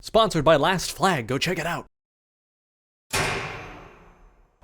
Sponsored by Last Flag, go check it out.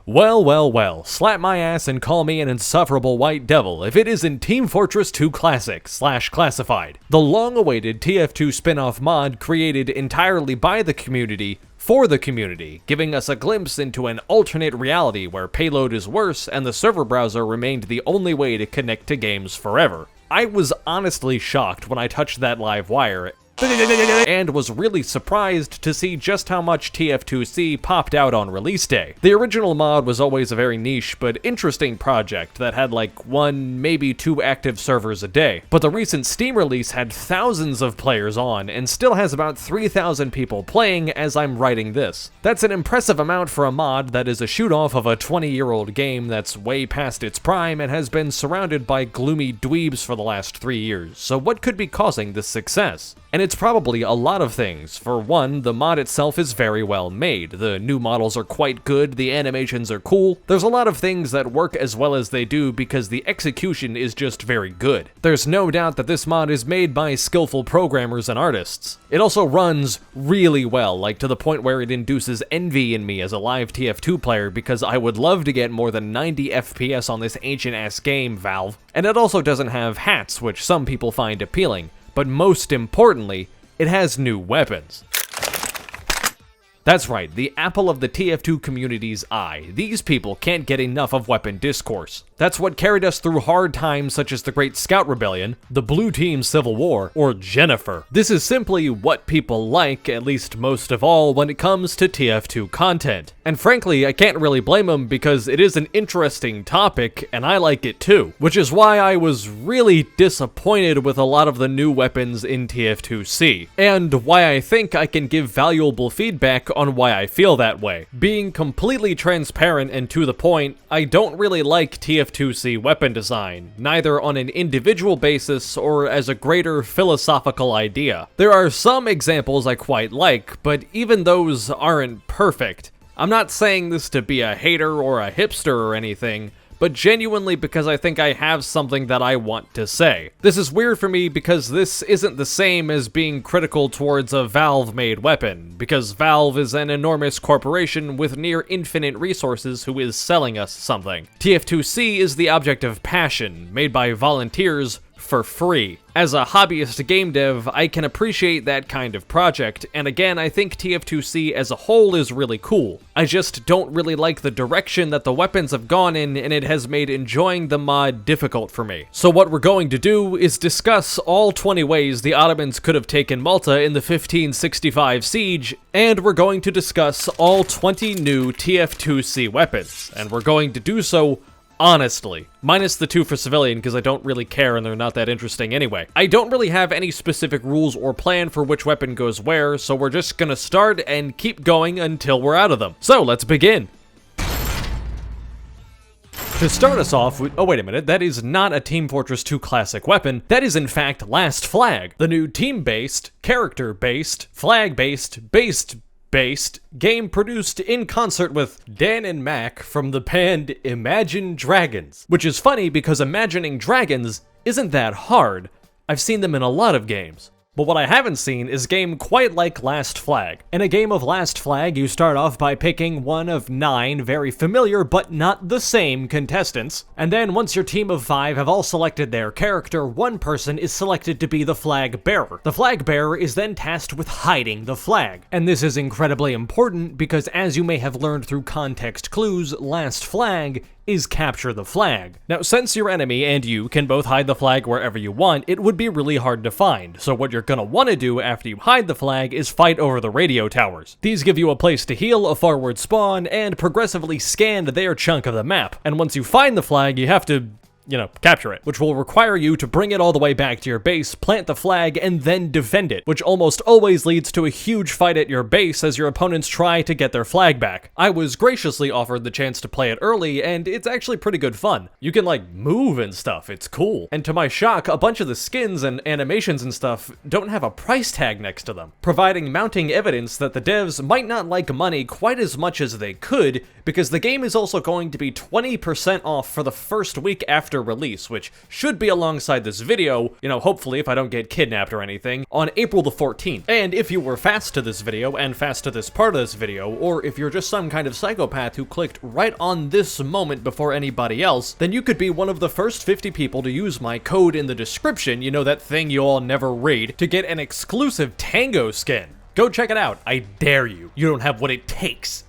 Well, slap my ass and call me an insufferable white devil if it isn't Team Fortress 2 Classic / Classified, the long-awaited TF2 spin-off mod created entirely by the community for the community, giving us a glimpse into an alternate reality where payload is worse and the server browser remained the only way to connect to games forever. I was honestly shocked when I touched that live wire, and was really surprised to see just how much TF2C popped out on release day. The original mod was always a very niche but interesting project that had like 1, maybe 2 active servers a day, but the recent Steam release had thousands of players on and still has about 3,000 people playing as I'm writing this. That's an impressive amount for a mod that is a shoot-off of a 20-year-old game that's way past its prime and has been surrounded by gloomy dweebs for the last 3 years, so what could be causing this success? And it's probably a lot of things. For one, the mod itself is very well made. The new models are quite good, the animations are cool. There's a lot of things that work as well as they do because the execution is just very good. There's no doubt that this mod is made by skillful programmers and artists. It also runs really well, like to the point where it induces envy in me as a live TF2 player because I would love to get more than 90 FPS on this ancient-ass game, Valve. And it also doesn't have hats, which some people find appealing. But most importantly, it has new weapons. That's right, the apple of the TF2 community's eye. These people can't get enough of weapon discourse. That's what carried us through hard times such as the Great Scout Rebellion, the Blue Team Civil War, or Jennifer. This is simply what people like, at least most of all, when it comes to TF2 content. And frankly, I can't really blame them because it is an interesting topic, and I like it too. Which is why I was really disappointed with a lot of the new weapons in TF2C, and why I think I can give valuable feedback on why I feel that way. Being completely transparent and to the point, I don't really like TF2C weapon design, neither on an individual basis or as a greater philosophical idea. There are some examples I quite like, but even those aren't perfect. I'm not saying this to be a hater or a hipster or anything, but genuinely because I think I have something that I want to say. This is weird for me because this isn't the same as being critical towards a Valve-made weapon, because Valve is an enormous corporation with near infinite resources who is selling us something. TF2C is the object of passion, made by volunteers for free. As a hobbyist game dev, I can appreciate that kind of project, and again, I think TF2C as a whole is really cool. I just don't really like the direction that the weapons have gone in, and it has made enjoying the mod difficult for me. So what we're going to do is discuss all 20 ways the Ottomans could have taken Malta in the 1565 siege, and we're going to discuss all 20 new TF2C weapons, and we're going to do so honestly. Minus the 2 for civilian, because I don't really care and they're not that interesting anyway. I don't really have any specific rules or plan for which weapon goes where, so we're just gonna start and keep going until we're out of them. So let's begin. To start us off with— oh wait a minute, that is not a Team Fortress 2 Classic weapon, that is in fact Last Flag, the new team-based, character-based, flag-based, based game produced in concert with Dan and Mac from the band Imagine Dragons. Which is funny because imagining dragons isn't that hard. I've seen them in a lot of games. But what I haven't seen is a game quite like Last Flag. In a game of Last Flag, you start off by picking one of 9 very familiar but not the same contestants, and then once your team of 5 have all selected their character, one person is selected to be the flag bearer. The flag bearer is then tasked with hiding the flag, and this is incredibly important because, as you may have learned through context clues, Last Flag is capture the flag. Now, since your enemy and you can both hide the flag wherever you want, it would be really hard to find, so what you're gonna want to do after you hide the flag is fight over the radio towers. These give you a place to heal, a forward spawn, and progressively scan their chunk of the map, and once you find the flag, you have to capture it, which will require you to bring it all the way back to your base, plant the flag, and then defend it, which almost always leads to a huge fight at your base as your opponents try to get their flag back. I was graciously offered the chance to play it early, and it's actually pretty good fun. You can, move and stuff, it's cool. And to my shock, a bunch of the skins and animations and stuff don't have a price tag next to them, providing mounting evidence that the devs might not like money quite as much as they could, because the game is also going to be 20% off for the first week after after release, which should be alongside this video, you know, hopefully if I don't get kidnapped or anything, on April the 14th. And if you were fast to this video and fast to this part of this video, or if you're just some kind of psychopath who clicked right on this moment before anybody else, then you could be one of the first 50 people to use my code in the description, you know, that thing you all never read, to get an exclusive Tango skin. Go check it out, I dare you. You don't have what it takes.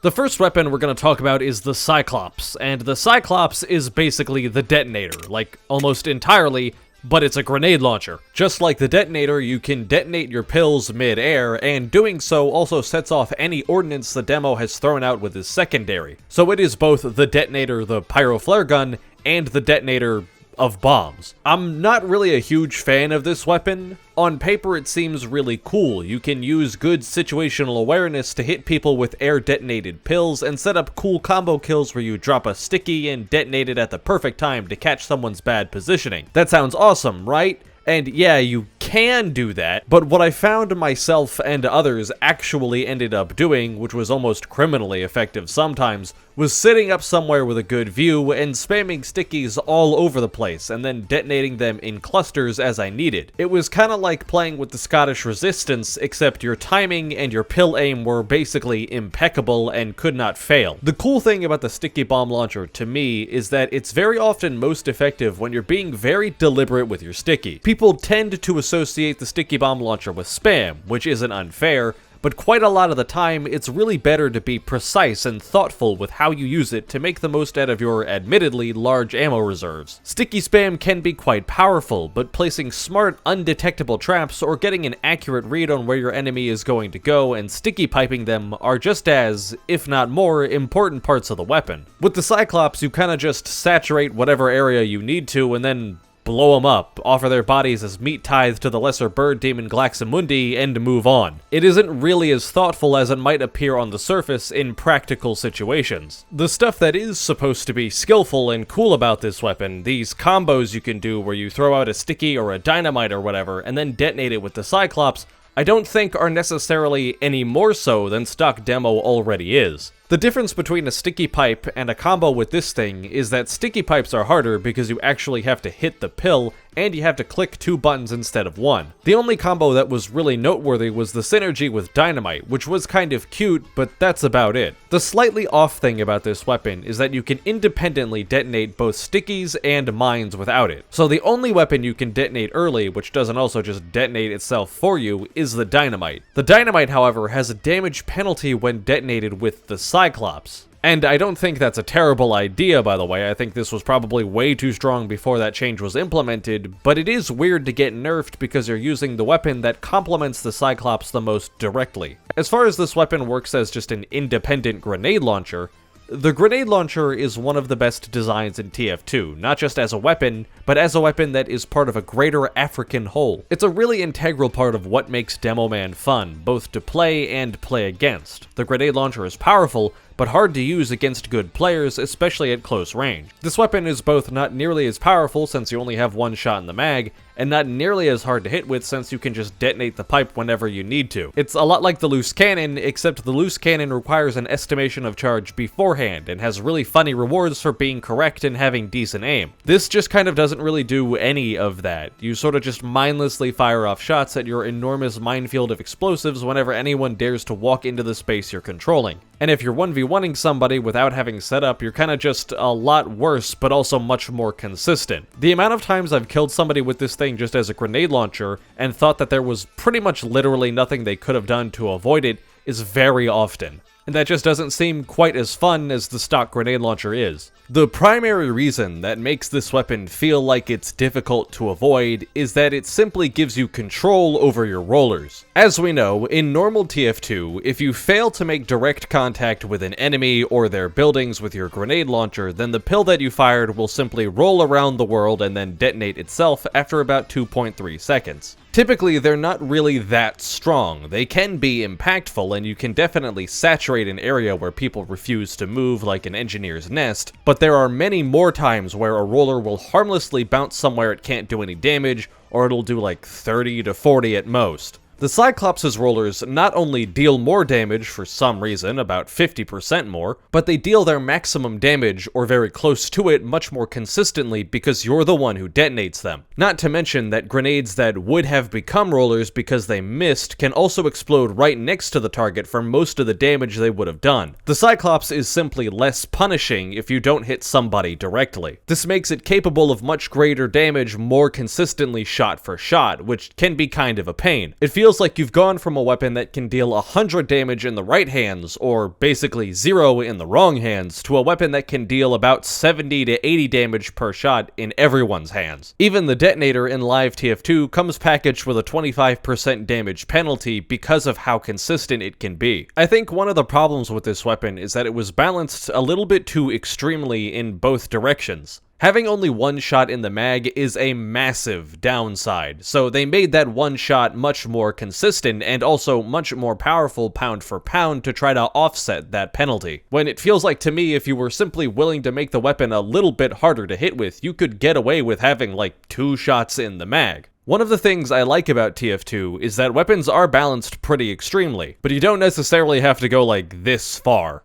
The first weapon we're going to talk about is the Cyclops, and the Cyclops is basically the detonator, like almost entirely, but it's a grenade launcher. Just like the detonator, you can detonate your pills mid-air, and doing so also sets off any ordnance the demo has thrown out with his secondary. So it is both the detonator, the pyro flare gun, and the detonator of bombs. I'm not really a huge fan of this weapon. On paper, it seems really cool. You can use good situational awareness to hit people with air detonated pills and set up cool combo kills where you drop a sticky and detonate it at the perfect time to catch someone's bad positioning. That sounds awesome, right? And yeah, you can do that, but what I found myself and others actually ended up doing, which was almost criminally effective sometimes, was sitting up somewhere with a good view and spamming stickies all over the place, and then detonating them in clusters as I needed. It was kinda like playing with the Scottish Resistance, except your timing and your pill aim were basically impeccable and could not fail. The cool thing about the sticky bomb launcher, to me, is that it's very often most effective when you're being very deliberate with your sticky. People tend to associate the sticky bomb launcher with spam, which isn't unfair, but quite a lot of the time, it's really better to be precise and thoughtful with how you use it to make the most out of your admittedly large ammo reserves. Sticky spam can be quite powerful, but placing smart, undetectable traps or getting an accurate read on where your enemy is going to go and sticky piping them are just as, if not more, important parts of the weapon. With the Cyclops, you kinda just saturate whatever area you need to and then blow them up, offer their bodies as meat tithe to the lesser bird demon Glaxamundi, and move on. It isn't really as thoughtful as it might appear on the surface in practical situations. The stuff that is supposed to be skillful and cool about this weapon, these combos you can do where you throw out a sticky or a dynamite or whatever, and then detonate it with the Cyclops, I don't think are necessarily any more so than stock demo already is. The difference between a sticky pipe and a combo with this thing is that sticky pipes are harder because you actually have to hit the pill and you have to click 2 buttons instead of 1. The only combo that was really noteworthy was the synergy with Dynamite, which was kind of cute, but that's about it. The slightly off thing about this weapon is that you can independently detonate both stickies and mines without it. So the only weapon you can detonate early, which doesn't also just detonate itself for you, is the Dynamite. The Dynamite, however, has a damage penalty when detonated with the Cyclops. And I don't think that's a terrible idea, by the way. I think this was probably way too strong before that change was implemented, but it is weird to get nerfed because you're using the weapon that complements the Cyclops the most directly. As far as this weapon works as just an independent grenade launcher, the grenade launcher is one of the best designs in TF2, not just as a weapon, but as a weapon that is part of a greater African whole. It's a really integral part of what makes Demo Man fun, both to play and play against. The grenade launcher is powerful, but hard to use against good players, especially at close range. This weapon is both not nearly as powerful since you only have 1 shot in the mag, and not nearly as hard to hit with since you can just detonate the pipe whenever you need to. It's a lot like the loose cannon, except the loose cannon requires an estimation of charge beforehand, and has really funny rewards for being correct and having decent aim. This just kind of doesn't really do any of that. You sort of just mindlessly fire off shots at your enormous minefield of explosives whenever anyone dares to walk into the space you're controlling. And if you're 1v1ing somebody without having setup, you're kinda just a lot worse, but also much more consistent. The amount of times I've killed somebody with this thing just as a grenade launcher, and thought that there was pretty much literally nothing they could have done to avoid it, is very often. And that just doesn't seem quite as fun as the stock grenade launcher is. The primary reason that makes this weapon feel like it's difficult to avoid is that it simply gives you control over your rollers. As we know, in normal TF2, if you fail to make direct contact with an enemy or their buildings with your grenade launcher, then the pill that you fired will simply roll around the world and then detonate itself after about 2.3 seconds. Typically, they're not really that strong. They can be impactful, and you can definitely saturate an area where people refuse to move like an engineer's nest, but there are many more times where a roller will harmlessly bounce somewhere it can't do any damage, or it'll do like 30 to 40 at most. The Cyclops' rollers not only deal more damage for some reason, about 50% more, but they deal their maximum damage, or very close to it, much more consistently because you're the one who detonates them. Not to mention that grenades that would have become rollers because they missed can also explode right next to the target for most of the damage they would have done. The Cyclops is simply less punishing if you don't hit somebody directly. This makes it capable of much greater damage more consistently shot for shot, which can be kind of a pain. It feels like you've gone from a weapon that can deal 100 damage in the right hands, or basically 0 in the wrong hands, to a weapon that can deal about 70 to 80 damage per shot in everyone's hands. Even the detonator in live TF2 comes packaged with a 25% damage penalty because of how consistent it can be. I think one of the problems with this weapon is that it was balanced a little bit too extremely in both directions. Having only one shot in the mag is a massive downside, so they made that one shot much more consistent and also much more powerful pound for pound to try to offset that penalty. When it feels like to me if you were simply willing to make the weapon a little bit harder to hit with, you could get away with having like 2 shots in the mag. One of the things I like about TF2 is that weapons are balanced pretty extremely, but you don't necessarily have to go like this far.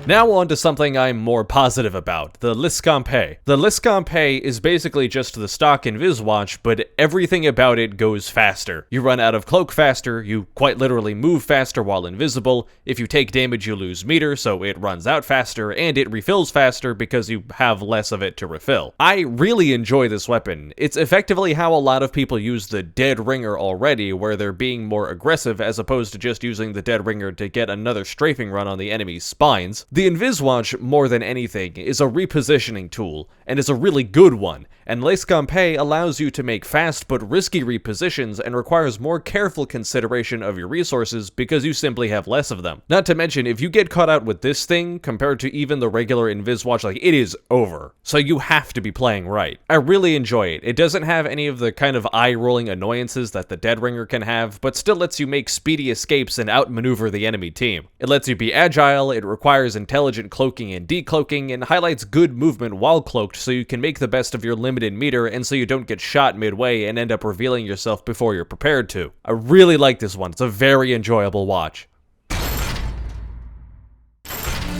Now on to something I'm more positive about, the Liski. The Liski is basically just the stock Invis watch, but everything about it goes faster. You run out of cloak faster, you quite literally move faster while invisible, if you take damage you lose meter, so it runs out faster, and it refills faster because you have less of it to refill. I really enjoy this weapon. It's effectively how a lot of people use the Dead Ringer already, where they're being more aggressive as opposed to just using the Dead Ringer to get another strafing run on the enemy's spines. The Invis watch, more than anything, is a repositioning tool, and is a really good one, and Liski allows you to make fast but risky repositions and requires more careful consideration of your resources because you simply have less of them. Not to mention, if you get caught out with this thing, compared to even the regular Invis watch, like, it is over. So you have to be playing right. I really enjoy it. It doesn't have any of the kind of eye-rolling annoyances that the Dead Ringer can have, but still lets you make speedy escapes and outmaneuver the enemy team. It lets you be agile, it requires intelligent cloaking and decloaking, and highlights good movement while cloaked so you can make the best of your limited meter and so you don't get shot midway and end up revealing yourself before you're prepared to. I really like this one. It's a very enjoyable watch.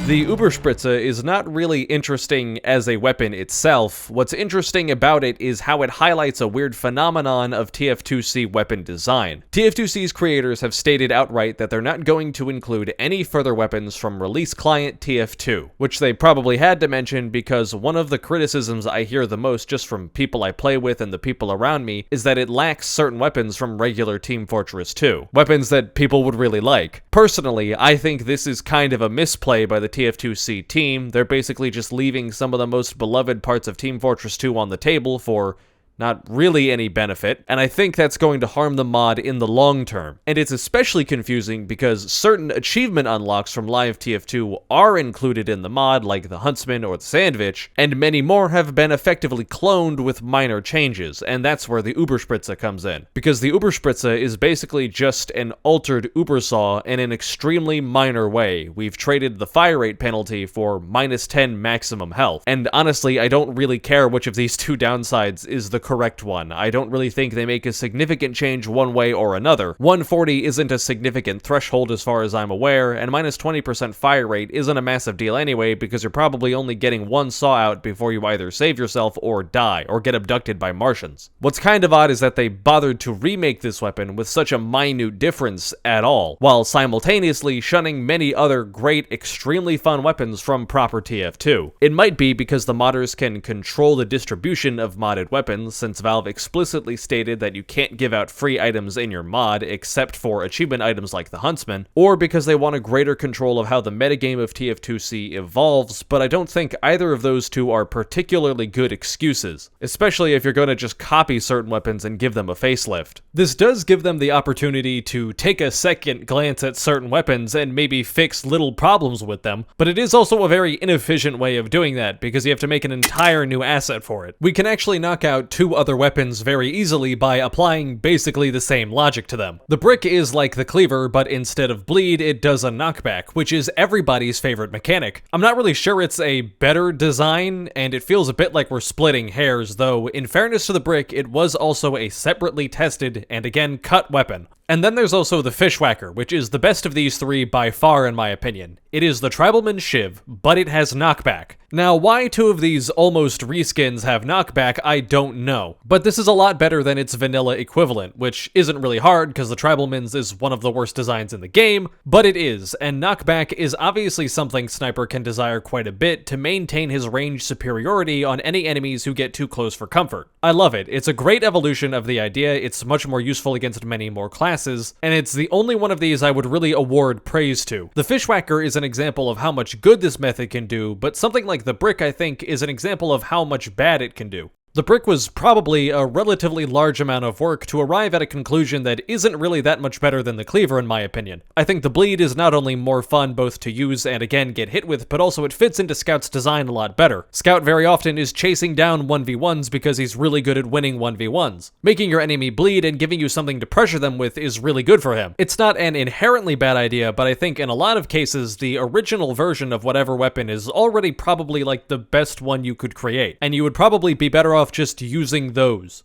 The Überspritze is not really interesting as a weapon itself. What's interesting about it is how it highlights a weird phenomenon of TF2C weapon design. TF2C's creators have stated outright that they're not going to include any further weapons from release client TF2, which they probably had to mention because one of the criticisms I hear the most just from people I play with and the people around me is that it lacks certain weapons from regular Team Fortress 2. Weapons that people would really like. Personally, I think this is kind of a misplay by the TF2C team. They're basically just leaving some of the most beloved parts of Team Fortress 2 on the table for not really any benefit, and I think that's going to harm the mod in the long term. And it's especially confusing because certain achievement unlocks from live TF2 are included in the mod, like the Huntsman or the Sandwich, and many more have been effectively cloned with minor changes, and that's where the Überspritze comes in. Because the Überspritze is basically just an altered Übersaw in an extremely minor way. We've traded the fire rate penalty for -10 maximum health, and honestly, I don't really care which of these two downsides is the correct one. I don't really think they make a significant change one way or another. 140 isn't a significant threshold as far as I'm aware, and -20% fire rate isn't a massive deal anyway because you're probably only getting one saw out before you either save yourself or die, or get abducted by Martians. What's kind of odd is that they bothered to remake this weapon with such a minute difference at all, while simultaneously shunning many other great, extremely fun weapons from proper TF2. It might be because the modders can control the distribution of modded weapons, since Valve explicitly stated that you can't give out free items in your mod except for achievement items like the Huntsman, or because they want a greater control of how the metagame of TF2C evolves, but I don't think either of those two are particularly good excuses, especially if you're going to just copy certain weapons and give them a facelift. This does give them the opportunity to take a second glance at certain weapons and maybe fix little problems with them, but it is also a very inefficient way of doing that because you have to make an entire new asset for it. We can actually knock out 2 two other weapons very easily by applying basically the same logic to them. The brick is like the cleaver, but instead of bleed, it does a knockback, which is everybody's favorite mechanic. I'm not really sure it's a better design, and it feels a bit like we're splitting hairs, though in fairness to the brick, it was also a separately tested and again cut weapon. And then there's also the Fishwhacker, which is the best of these three by far in my opinion. It is the Tribalman's Shiv, but it has knockback. Now, why two of these almost reskins have knockback, I don't know. But this is a lot better than its vanilla equivalent, which isn't really hard because the Tribalman's is one of the worst designs in the game, but it is, and knockback is obviously something Sniper can desire quite a bit to maintain his range superiority on any enemies who get too close for comfort. I love it. It's a great evolution of the idea, it's much more useful against many more classes, and it's the only one of these I would really award praise to. The Fishwhacker is an example of how much good this method can do, but something like the brick, I think, is an example of how much bad it can do. The brick was probably a relatively large amount of work to arrive at a conclusion that isn't really that much better than the cleaver in my opinion. I think the bleed is not only more fun both to use and again get hit with, but also it fits into Scout's design a lot better. Scout very often is chasing down 1v1s because he's really good at winning 1v1s. Making your enemy bleed and giving you something to pressure them with is really good for him. It's not an inherently bad idea, but I think in a lot of cases the original version of whatever weapon is already probably like the best one you could create, and you would probably be better off just using those.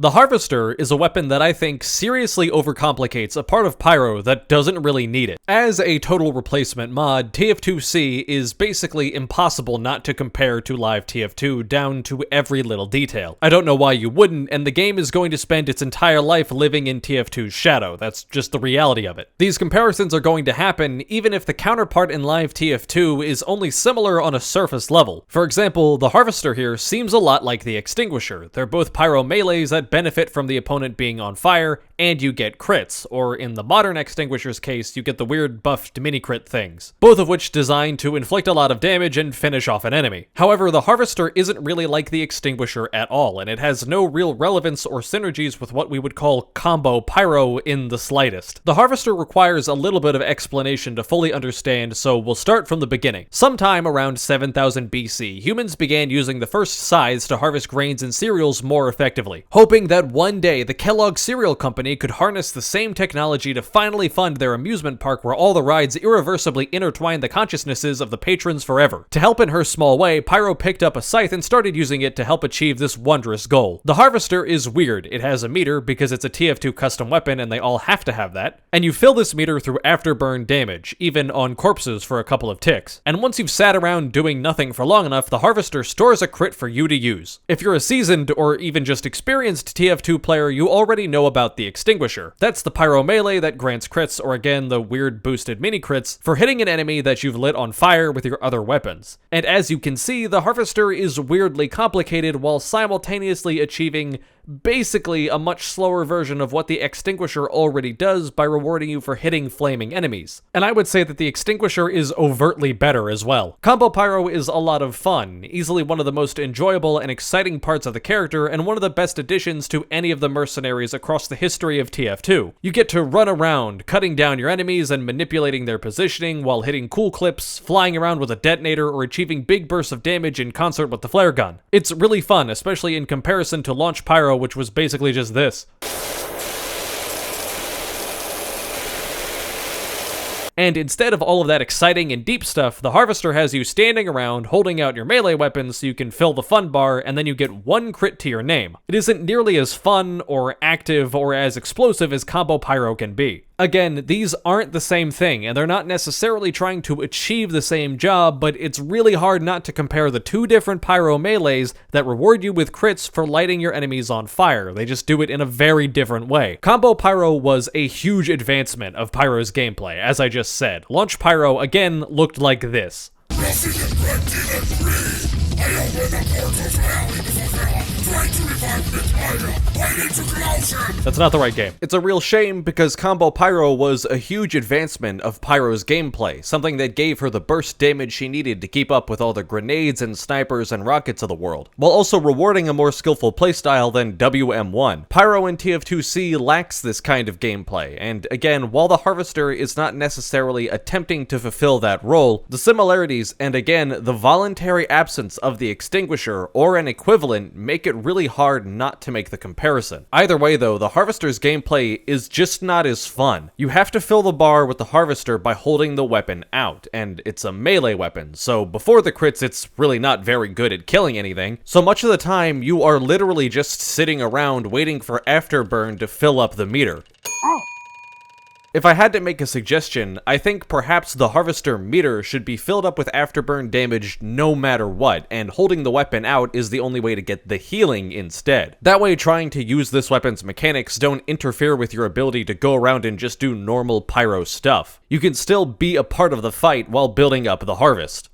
The Harvester is a weapon that I think seriously overcomplicates a part of Pyro that doesn't really need it. As a total replacement mod, TF2C is basically impossible not to compare to live TF2 down to every little detail. I don't know why you wouldn't, and the game is going to spend its entire life living in TF2's shadow. That's just the reality of it. These comparisons are going to happen even if the counterpart in live TF2 is only similar on a surface level. For example, the Harvester here seems a lot like the Extinguisher. They're both Pyro melees that benefit from the opponent being on fire, and you get crits, or in the modern Extinguisher's case, you get the weird buffed mini-crit things, both of which designed to inflict a lot of damage and finish off an enemy. However, the Harvester isn't really like the Extinguisher at all, and it has no real relevance or synergies with what we would call combo Pyro in the slightest. The Harvester requires a little bit of explanation to fully understand, so we'll start from the beginning. Sometime around 7000 BC, humans began using the first scythes to harvest grains and cereals more effectively, hoping that one day the Kellogg Cereal Company could harness the same technology to finally fund their amusement park where all the rides irreversibly intertwine the consciousnesses of the patrons forever. To help in her small way, Pyro picked up a scythe and started using it to help achieve this wondrous goal. The Harvester is weird. It has a meter because it's a TF2 custom weapon and they all have to have that, and you fill this meter through afterburn damage, even on corpses for a couple of ticks. And once you've sat around doing nothing for long enough, the Harvester stores a crit for you to use. If you're a seasoned or even just experienced TF2 player, you already know about the Extinguisher. That's the Pyro melee that grants crits, or again, the weird boosted mini crits, for hitting an enemy that you've lit on fire with your other weapons. And as you can see, the Harvester is weirdly complicated while simultaneously achieving basically a much slower version of what the Extinguisher already does by rewarding you for hitting flaming enemies. And I would say that the Extinguisher is overtly better as well. Combo Pyro is a lot of fun, easily one of the most enjoyable and exciting parts of the character, and one of the best additions to any of the mercenaries across the history of TF2. You get to run around, cutting down your enemies and manipulating their positioning while hitting cool clips, flying around with a detonator, or achieving big bursts of damage in concert with the flare gun. It's really fun, especially in comparison to Launch Pyro, which was basically just this. And instead of all of that exciting and deep stuff, the Harvester has you standing around, holding out your melee weapons so you can fill the fun bar, and then you get one crit to your name. It isn't nearly as fun, or active, or as explosive as Combo Pyro can be. Again, these aren't the same thing, and they're not necessarily trying to achieve the same job, but it's really hard not to compare the two different Pyro melees that reward you with crits for lighting your enemies on fire. They just do it in a very different way. Combo Pyro was a huge advancement of Pyro's gameplay, as I just said. Launch Pyro, again, looked like this. That's not the right game. It's a real shame because Combo Pyro was a huge advancement of Pyro's gameplay, something that gave her the burst damage she needed to keep up with all the grenades and snipers and rockets of the world, while also rewarding a more skillful playstyle than WM1. Pyro in TF2C lacks this kind of gameplay, and again, while the Harvester is not necessarily attempting to fulfill that role, the similarities, and again, the voluntary absence of of the extinguisher or an equivalent make it really hard not to make the comparison. Either way though, the Harvester's gameplay is just not as fun. You have to fill the bar with the Harvester by holding the weapon out, and it's a melee weapon, so before the crits it's really not very good at killing anything, so much of the time you are literally just sitting around waiting for Afterburn to fill up the meter. If I had to make a suggestion, I think perhaps the Harvester meter should be filled up with Afterburn damage no matter what, and holding the weapon out is the only way to get the healing instead. That way, trying to use this weapon's mechanics don't interfere with your ability to go around and just do normal pyro stuff. You can still be a part of the fight while building up the harvest.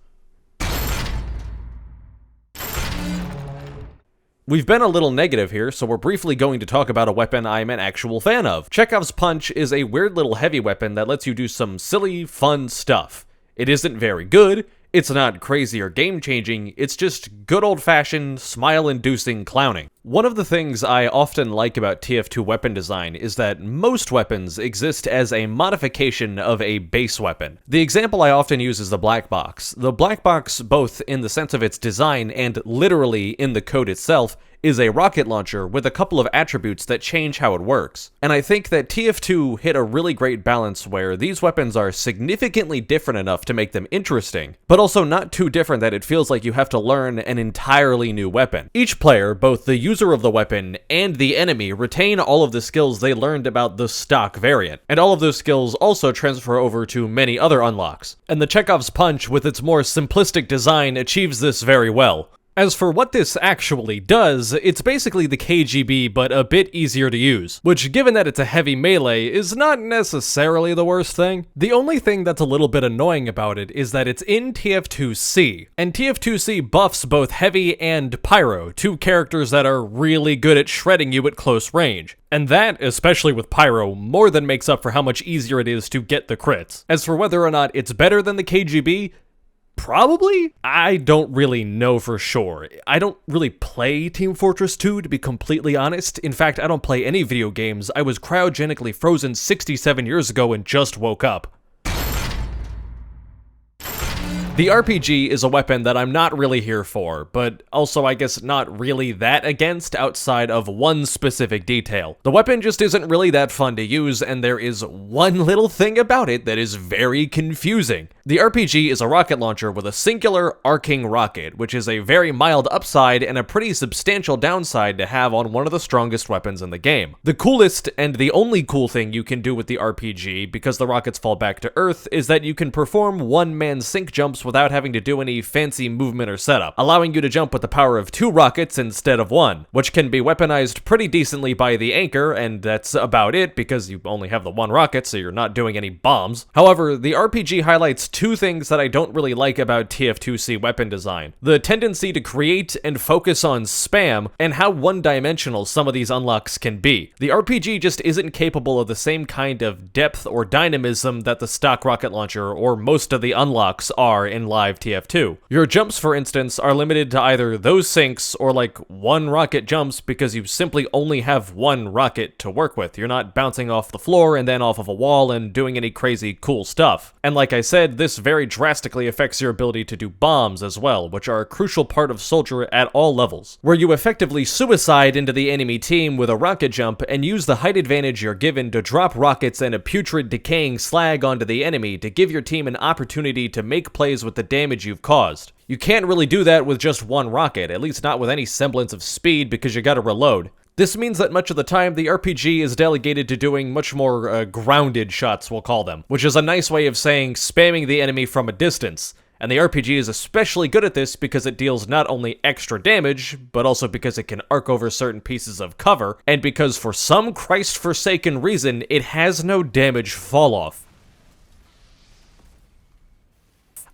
We've been a little negative here, so we're briefly going to talk about a weapon I'm an actual fan of. Czechov's Punch is a weird little heavy weapon that lets you do some silly, fun stuff. It isn't very good, it's not crazy or game-changing, it's just good old-fashioned, smile-inducing clowning. One of the things I often like about TF2 weapon design is that most weapons exist as a modification of a base weapon. The example I often use is the black box. The black box, both in the sense of its design and literally in the code itself, is a rocket launcher with a couple of attributes that change how it works. And I think that TF2 hit a really great balance where these weapons are significantly different enough to make them interesting, but also not too different that it feels like you have to learn an entirely new weapon. Each player, both the user of the weapon and the enemy, retain all of the skills they learned about the stock variant, and all of those skills also transfer over to many other unlocks. And the Czechov's Punch, with its more simplistic design, achieves this very well. As for what this actually does, it's basically the KGB but a bit easier to use, which, given that it's a heavy melee, is not necessarily the worst thing. The only thing that's a little bit annoying about it is that it's in TF2C, and TF2C buffs both Heavy and Pyro, two characters that are really good at shredding you at close range. And that, especially with Pyro, more than makes up for how much easier it is to get the crits. As for whether or not it's better than the KGB, probably? I don't really know for sure. I don't really play Team Fortress 2, to be completely honest. In fact, I don't play any video games. I was cryogenically frozen 67 years ago and just woke up. The RPG is a weapon that I'm not really here for, but also I guess not really that against outside of one specific detail. The weapon just isn't really that fun to use, and there is one little thing about it that is very confusing. The RPG is a rocket launcher with a singular arcing rocket, which is a very mild upside and a pretty substantial downside to have on one of the strongest weapons in the game. The coolest and the only cool thing you can do with the RPG, because the rockets fall back to Earth, is that you can perform one-man sync jumps without having to do any fancy movement or setup, allowing you to jump with the power of 2 rockets instead of 1, which can be weaponized pretty decently by the anchor, and that's about it because you only have the 1 rocket, so you're not doing any bombs. However, the RPG highlights 2 things that I don't really like about TF2C weapon design: the tendency to create and focus on spam, and how one-dimensional some of these unlocks can be. The RPG just isn't capable of the same kind of depth or dynamism that the stock rocket launcher or most of the unlocks are in live TF2. Your jumps, for instance, are limited to either those sinks or like 1 rocket jumps because you simply only have 1 rocket to work with. You're not bouncing off the floor and then off of a wall and doing any crazy cool stuff. And like I said, this very drastically affects your ability to do bombs as well, which are a crucial part of Soldier at all levels, where you effectively suicide into the enemy team with a rocket jump and use the height advantage you're given to drop rockets and a putrid decaying slag onto the enemy to give your team an opportunity to make plays with the damage you've caused. You can't really do that with just 1 rocket, at least not with any semblance of speed, because you gotta reload. This means that much of the time the RPG is delegated to doing much more grounded shots, we'll call them, which is a nice way of saying spamming the enemy from a distance. And the RPG is especially good at this because it deals not only extra damage, but also because it can arc over certain pieces of cover, and because for some Christ-forsaken reason, it has no damage fall-off.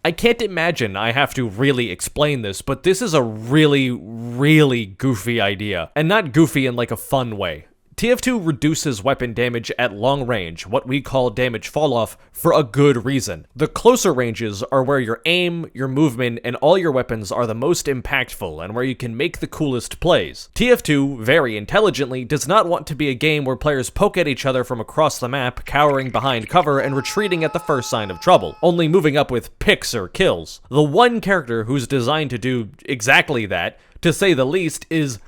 I can't imagine I have to really explain this, but this is a really, really goofy idea. And not goofy in like a fun way. TF2 reduces weapon damage at long range, what we call damage falloff, for a good reason. The closer ranges are where your aim, your movement, and all your weapons are the most impactful and where you can make the coolest plays. TF2, very intelligently, does not want to be a game where players poke at each other from across the map, cowering behind cover and retreating at the first sign of trouble, only moving up with picks or kills. The one character who's designed to do exactly that, to say the least, is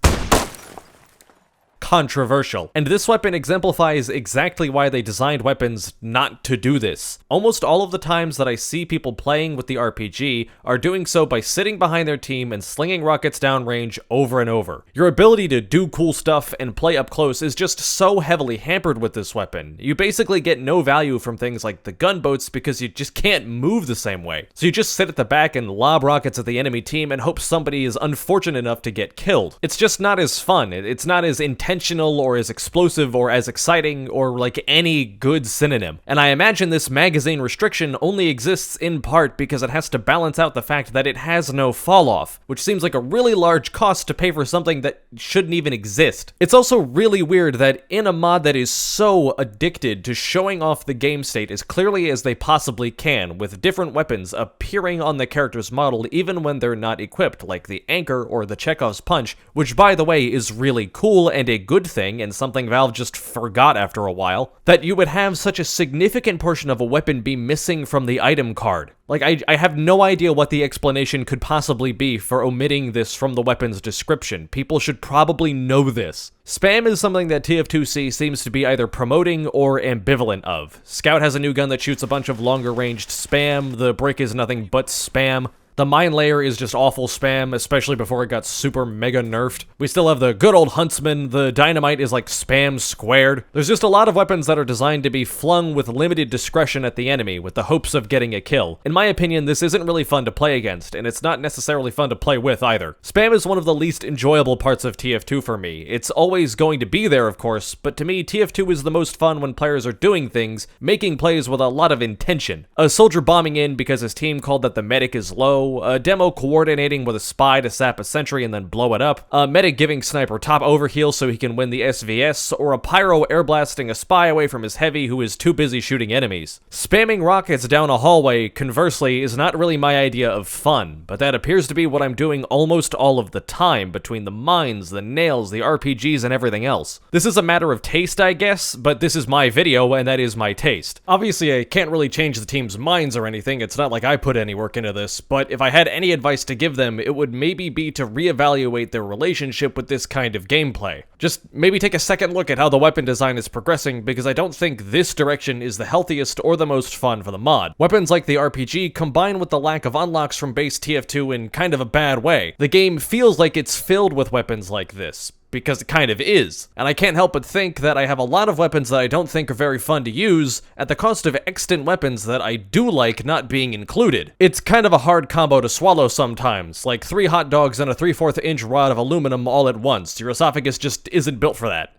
controversial. And this weapon exemplifies exactly why they designed weapons not to do this. Almost all of the times that I see people playing with the RPG are doing so by sitting behind their team and slinging rockets downrange over and over. Your ability to do cool stuff and play up close is just so heavily hampered with this weapon. You basically get no value from things like the gunboats because you just can't move the same way. So you just sit at the back and lob rockets at the enemy team and hope somebody is unfortunate enough to get killed. It's just not as fun. It's not as intentional or as explosive or as exciting or like any good synonym. And I imagine this magazine restriction only exists in part because it has to balance out the fact that it has no falloff, which seems like a really large cost to pay for something that shouldn't even exist. It's also really weird that in a mod that is so addicted to showing off the game state as clearly as they possibly can, with different weapons appearing on the character's model even when they're not equipped, like the anchor or the Czechov's punch, which by the way is really cool and a good thing and something Valve just forgot after a while, that you would have such a significant portion of a weapon be missing from the item card. Like, I have no idea what the explanation could possibly be for omitting this from the weapon's description. People should probably know this. Spam is something that TF2C seems to be either promoting or ambivalent of. Scout has a new gun that shoots a bunch of longer ranged spam, the brick is nothing but spam. The mine layer is just awful spam, especially before it got super mega nerfed. We still have the good old huntsman, the dynamite is like spam squared. There's just a lot of weapons that are designed to be flung with limited discretion at the enemy, with the hopes of getting a kill. In my opinion, this isn't really fun to play against, and it's not necessarily fun to play with either. Spam is one of the least enjoyable parts of TF2 for me. It's always going to be there, of course, but to me, TF2 is the most fun when players are doing things, making plays with a lot of intention. A soldier bombing in because his team called that the medic is low, a demo coordinating with a spy to sap a sentry and then blow it up, a medic giving sniper top overheal so he can win the SVS, or a pyro airblasting a spy away from his heavy who is too busy shooting enemies. Spamming rockets down a hallway, conversely, is not really my idea of fun, but that appears to be what I'm doing almost all of the time, between the mines, the nails, the RPGs, and everything else. This is a matter of taste, I guess, but this is my video, and that is my taste. Obviously, I can't really change the team's minds or anything, it's not like I put any work into this, but if I had any advice to give them, it would maybe be to reevaluate their relationship with this kind of gameplay. Just maybe take a second look at how the weapon design is progressing, because I don't think this direction is the healthiest or the most fun for the mod. Weapons like the RPG combine with the lack of unlocks from base TF2 in kind of a bad way. The game feels like it's filled with weapons like this, because it kind of is. And I can't help but think that I have a lot of weapons that I don't think are very fun to use, at the cost of extant weapons that I do like not being included. It's kind of a hard combo to swallow sometimes, like 3 hot dogs and a 3/4 inch rod of aluminum all at once. Your esophagus just isn't built for that.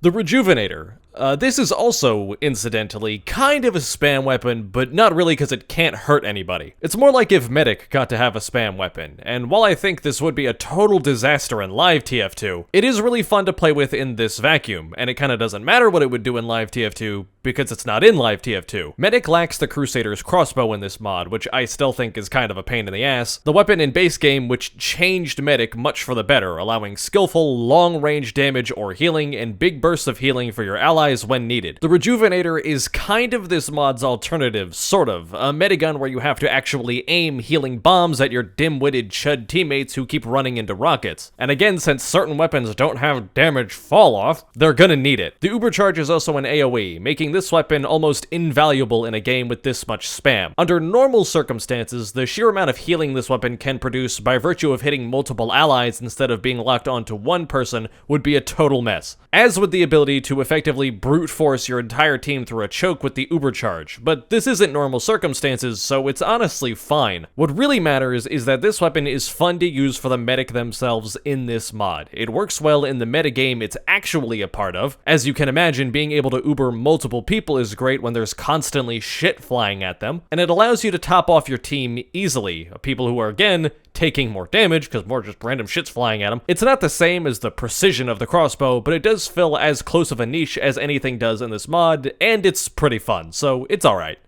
The Rejuvenator. This is also, incidentally, kind of a spam weapon, but not really because it can't hurt anybody. It's more like if Medic got to have a spam weapon, and while I think this would be a total disaster in live TF2, it is really fun to play with in this vacuum, and it kinda doesn't matter what it would do in live TF2, because it's not in live TF2. Medic lacks the Crusader's crossbow in this mod, which I still think is kind of a pain in the ass, the weapon in base game which changed Medic much for the better, allowing skillful, long-range damage or healing, and big bursts of healing for your allies when needed. The Rejuvenator is kind of this mod's alternative, sort of, a metagun where you have to actually aim healing bombs at your dim-witted chud teammates who keep running into rockets. And again, since certain weapons don't have damage fall-off, they're gonna need it. The Ubercharge is also an AoE, making this weapon almost invaluable in a game with this much spam. Under normal circumstances, the sheer amount of healing this weapon can produce by virtue of hitting multiple allies instead of being locked onto one person would be a total mess. As with the the ability to effectively brute force your entire team through a choke with the Uber charge, but this isn't normal circumstances, so it's honestly fine. What really matters is that this weapon is fun to use for the medic themselves in this mod. It works well in the metagame it's actually a part of. As you can imagine, being able to Uber multiple people is great when there's constantly shit flying at them, and it allows you to top off your team easily, people who are, again, taking more damage because more just random shit's flying at them. It's not the same as the precision of the crossbow, but it does fill as close of a niche as anything does in this mod, and it's pretty fun, so it's alright.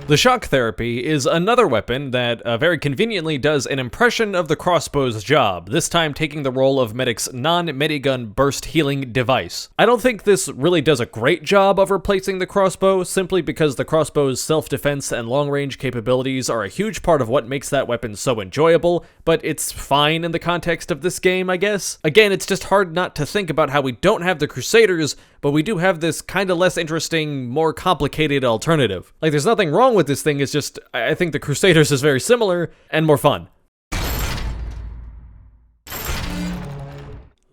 The shock therapy is another weapon that very conveniently does an impression of the crossbow's job, this time taking the role of Medic's non-medigun burst healing device. I don't think this really does a great job of replacing the crossbow, simply because the crossbow's self-defense and long-range capabilities are a huge part of what makes that weapon so enjoyable, but it's fine in the context of this game, I guess. Again, it's just hard not to think about how we don't have the Crusaders, but we do have this kinda less interesting, more complicated alternative. Like, there's nothing wrong with this thing, it's just, I think the Crusaders is very similar and more fun.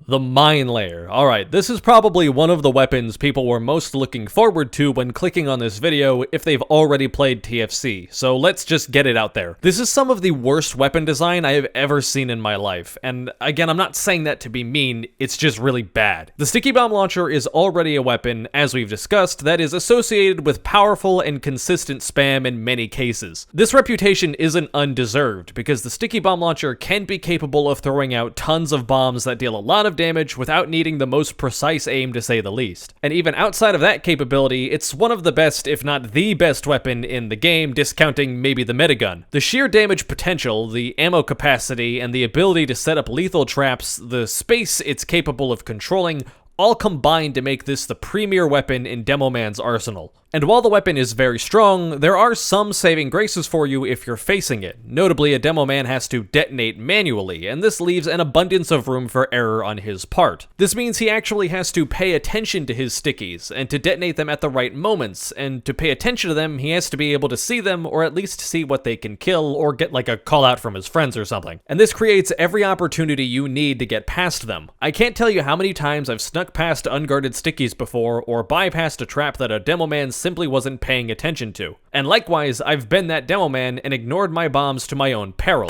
The mine layer. Alright, this is probably one of the weapons people were most looking forward to when clicking on this video if they've already played TFC, so let's just get it out there. This is some of the worst weapon design I have ever seen in my life, and again, I'm not saying that to be mean, it's just really bad. The sticky bomb launcher is already a weapon, as we've discussed, that is associated with powerful and consistent spam in many cases. This reputation isn't undeserved, because the sticky bomb launcher can be capable of throwing out tons of bombs that deal a lot of damage without needing the most precise aim, to say the least. And even outside of that capability, it's one of the best, if not the best weapon in the game, discounting maybe the metagun. The sheer damage potential, the ammo capacity, and the ability to set up lethal traps, the space it's capable of controlling, all combined to make this the premier weapon in Demoman's arsenal. And while the weapon is very strong, there are some saving graces for you if you're facing it. Notably, a Demoman has to detonate manually, and this leaves an abundance of room for error on his part. This means he actually has to pay attention to his stickies, and to detonate them at the right moments, and to pay attention to them, he has to be able to see them, or at least see what they can kill, or get like a call out from his friends or something. And this creates every opportunity you need to get past them. I can't tell you how many times I've snuck past unguarded stickies before, or bypassed a trap that a Demoman simply wasn't paying attention to. And likewise, I've been that Demoman and ignored my bombs to my own peril.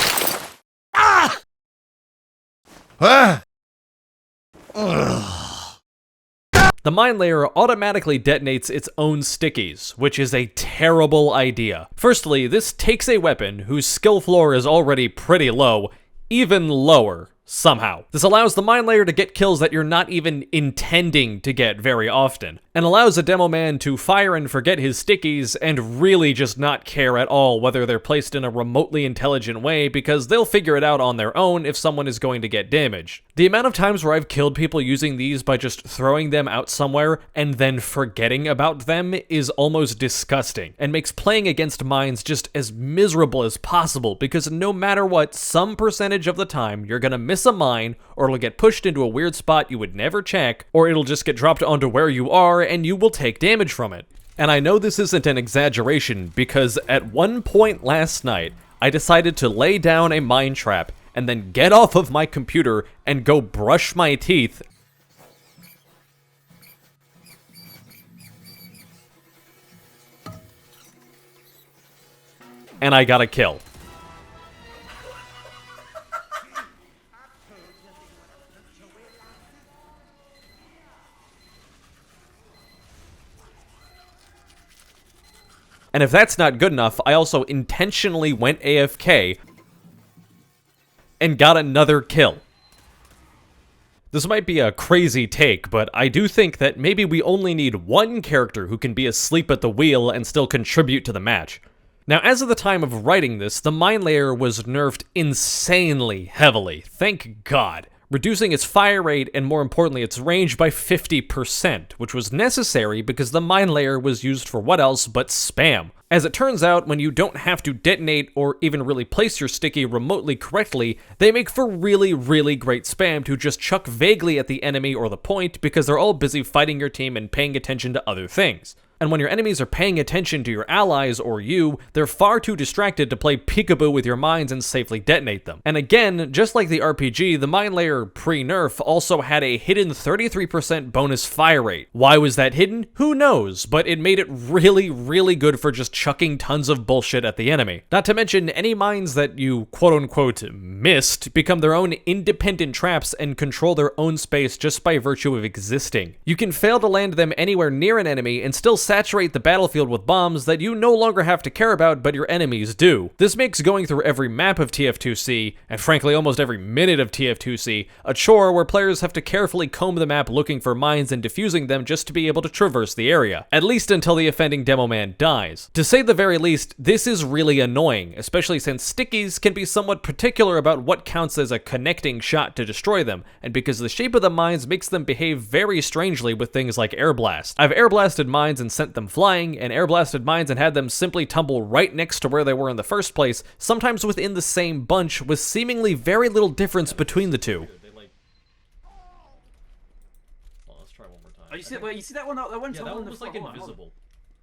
Ah! Ah! The mine layer automatically detonates its own stickies, which is a terrible idea. Firstly, this takes a weapon whose skill floor is already pretty low, even lower. Somehow. This allows the mine layer to get kills that you're not even intending to get very often, and allows a Demoman to fire and forget his stickies and really just not care at all whether they're placed in a remotely intelligent way, because they'll figure it out on their own if someone is going to get damaged. The amount of times where I've killed people using these by just throwing them out somewhere and then forgetting about them is almost disgusting, and makes playing against mines just as miserable as possible, because no matter what, some percentage of the time you're gonna miss a mine, or it'll get pushed into a weird spot you would never check, or it'll just get dropped onto where you are and you will take damage from it. And I know this isn't an exaggeration, because at one point last night, I decided to lay down a mine trap and then get off of my computer and go brush my teeth. And I got a kill. And if that's not good enough, I also intentionally went AFK and got another kill. This might be a crazy take, but I do think that maybe we only need one character who can be asleep at the wheel and still contribute to the match. Now, as of the time of writing this, the mine layer was nerfed insanely heavily, thank God, reducing its fire rate and, more importantly, its range by 50%, which was necessary because the mine layer was used for what else but spam. As it turns out, when you don't have to detonate or even really place your sticky remotely correctly, they make for really, really great spam to just chuck vaguely at the enemy or the point because they're all busy fighting your team and paying attention to other things. And when your enemies are paying attention to your allies or you, they're far too distracted to play peekaboo with your mines and safely detonate them. And again, just like the RPG, the mine layer pre-nerf also had a hidden 33% bonus fire rate. Why was that hidden? Who knows, but it made it really, really good for just chucking tons of bullshit at the enemy. Not to mention, any mines that you quote-unquote missed become their own independent traps and control their own space just by virtue of existing. You can fail to land them anywhere near an enemy and still saturate the battlefield with bombs that you no longer have to care about, but your enemies do. This makes going through every map of TF2C, and frankly almost every minute of TF2C, a chore where players have to carefully comb the map looking for mines and defusing them just to be able to traverse the area, at least until the offending demo man dies. To say the very least, this is really annoying, especially since stickies can be somewhat particular about what counts as a connecting shot to destroy them, and because the shape of the mines makes them behave very strangely with things like air blast. I've air blasted mines and sent them flying, and air blasted mines and had them simply tumble right next to where they were in the first place, sometimes within the same bunch, with seemingly very little difference between the two. Let's try one more time. Oh, you see that one? That one, yeah, that one was like invisible.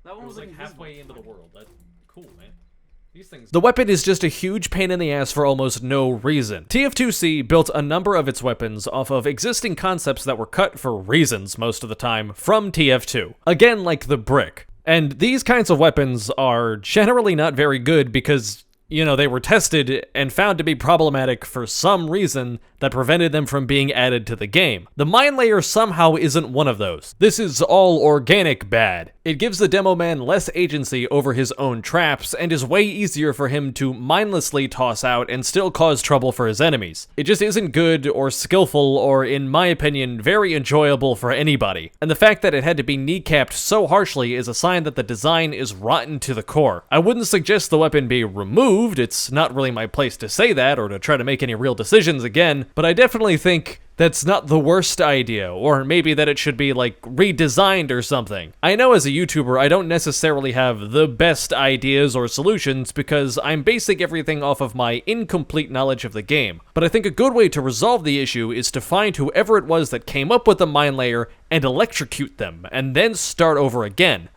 That one was like invisible. halfway into the world. That's cool, man. These things. The weapon is just a huge pain in the ass for almost no reason. TF2C built a number of its weapons off of existing concepts that were cut for reasons most of the time from TF2. Again, like the brick. And these kinds of weapons are generally not very good because, you know, they were tested and found to be problematic for some reason that prevented them from being added to the game. The mine layer somehow isn't one of those. This is all organic bad. It gives the demo man less agency over his own traps and is way easier for him to mindlessly toss out and still cause trouble for his enemies. It just isn't good or skillful or, in my opinion, very enjoyable for anybody. And the fact that it had to be kneecapped so harshly is a sign that the design is rotten to the core. I wouldn't suggest the weapon be removed. It's not really my place to say that or to try to make any real decisions again, but I definitely think that's not the worst idea, or maybe that it should be, like, redesigned or something. I know as a YouTuber, I don't necessarily have the best ideas or solutions because I'm basing everything off of my incomplete knowledge of the game, but I think a good way to resolve the issue is to find whoever it was that came up with the mine layer and electrocute them, and then start over again.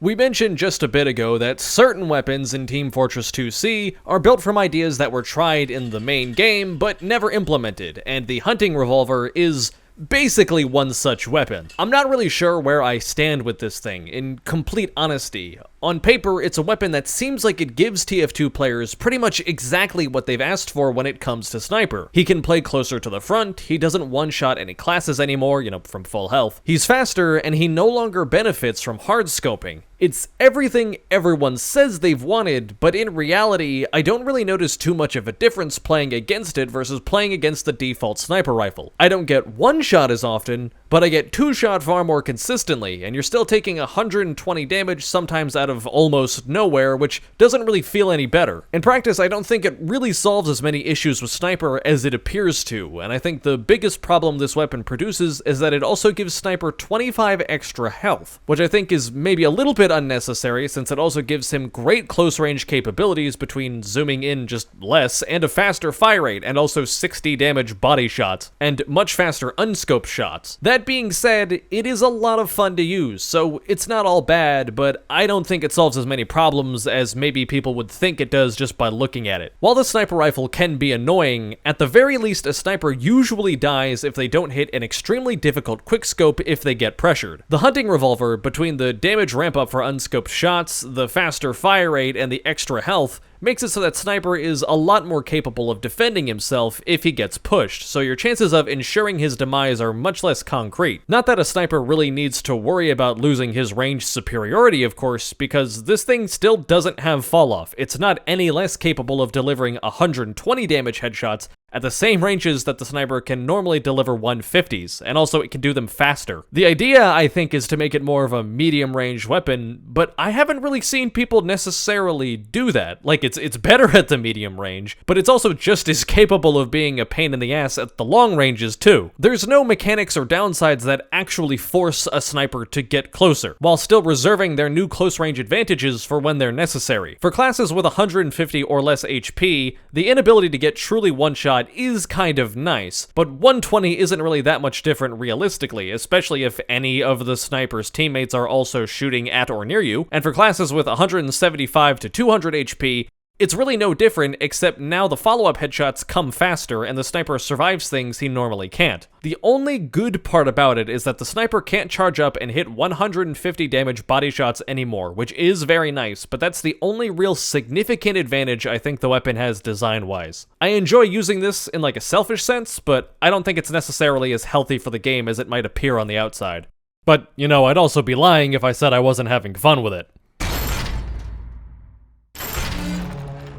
We mentioned just a bit ago that certain weapons in Team Fortress 2C are built from ideas that were tried in the main game but never implemented, and the hunting revolver is basically one such weapon. I'm not really sure where I stand with this thing, in complete honesty. On paper, it's a weapon that seems like it gives TF2 players pretty much exactly what they've asked for when it comes to sniper. He can play closer to the front, he doesn't one-shot any classes anymore, you know, from full health. He's faster, and he no longer benefits from hard scoping. It's everything everyone says they've wanted, but in reality, I don't really notice too much of a difference playing against it versus playing against the default sniper rifle. I don't get one shot as often, but I get two shot far more consistently, and you're still taking 120 damage sometimes out of almost nowhere, which doesn't really feel any better. In practice, I don't think it really solves as many issues with sniper as it appears to, and I think the biggest problem this weapon produces is that it also gives sniper 25 extra health, which I think is maybe a little bit unnecessary since it also gives him great close range capabilities between zooming in just less and a faster fire rate and also 60 damage body shots and much faster unscoped shots. That being said, it is a lot of fun to use, so it's not all bad, but I don't think it solves as many problems as maybe people would think it does just by looking at it. While the sniper rifle can be annoying, at the very least a sniper usually dies if they don't hit an extremely difficult quickscope if they get pressured. The hunting revolver, between the damage ramp up for unscoped shots, the faster fire rate, and the extra health, makes it so that sniper is a lot more capable of defending himself if he gets pushed, so your chances of ensuring his demise are much less concrete. Not that a sniper really needs to worry about losing his range superiority, of course, because this thing still doesn't have falloff. It's not any less capable of delivering 120 damage headshots at the same ranges that the sniper can normally deliver 150s, and also it can do them faster. The idea, I think, is to make it more of a medium-range weapon, but I haven't really seen people necessarily do that. Like, it's better at the medium range, but it's also just as capable of being a pain in the ass at the long ranges, too. There's no mechanics or downsides that actually force a sniper to get closer, while still reserving their new close-range advantages for when they're necessary. For classes with 150 or less HP, the inability to get truly one-shot shot is kind of nice, but 120 isn't really that much different realistically, especially if any of the sniper's teammates are also shooting at or near you, and for classes with 175 to 200 HP, it's really no different, except now the follow-up headshots come faster and the sniper survives things he normally can't. The only good part about it is that the sniper can't charge up and hit 150 damage body shots anymore, which is very nice, but that's the only real significant advantage I think the weapon has design-wise. I enjoy using this in like a selfish sense, but I don't think it's necessarily as healthy for the game as it might appear on the outside. But, you know, I'd also be lying if I said I wasn't having fun with it.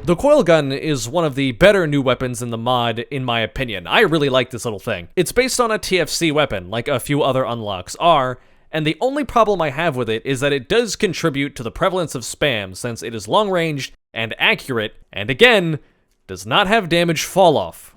The coil gun is one of the better new weapons in the mod, in my opinion. I really like this little thing. It's based on a TFC weapon, like a few other unlocks are, and the only problem I have with it is that it does contribute to the prevalence of spam, since it is long-ranged and accurate, and again, does not have damage fall-off.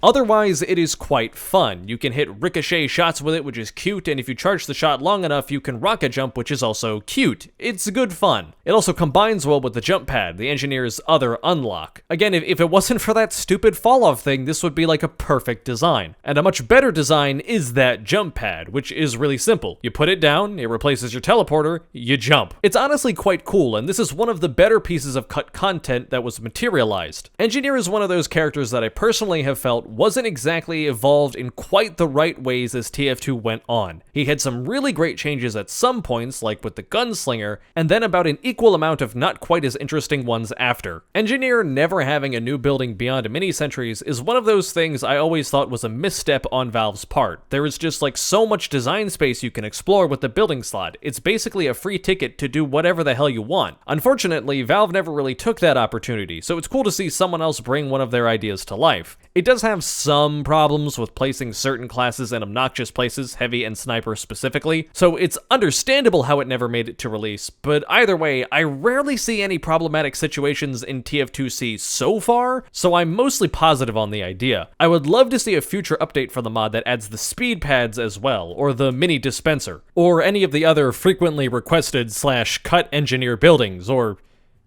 Otherwise, it is quite fun. You can hit ricochet shots with it, which is cute, and if you charge the shot long enough, you can rocket jump, which is also cute. It's good fun. It also combines well with the jump pad, the engineer's other unlock. Again, if it wasn't for that stupid fall-off thing, this would be like a perfect design. And a much better design is that jump pad, which is really simple. You put it down, it replaces your teleporter, you jump. It's honestly quite cool, and this is one of the better pieces of cut content that was materialized. Engineer is one of those characters that I personally have felt wasn't exactly evolved in quite the right ways as TF2 went on. He had some really great changes at some points, like with the gunslinger, and then about an equal amount of not quite as interesting ones after. Engineer never having a new building beyond mini-sentries is one of those things I always thought was a misstep on Valve's part. There is just like so much design space you can explore with the building slot. It's basically a free ticket to do whatever the hell you want. Unfortunately, Valve never really took that opportunity, so it's cool to see someone else bring one of their ideas to life. It does have some problems with placing certain classes in obnoxious places, heavy and sniper specifically, so it's understandable how it never made it to release, but either way, I rarely see any problematic situations in TF2C so far, so I'm mostly positive on the idea. I would love to see a future update for the mod that adds the speed pads as well, or the mini dispenser, or any of the other frequently requested / cut engineer buildings, or,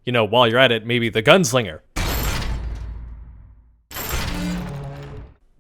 you know, while you're at it, maybe the gunslinger.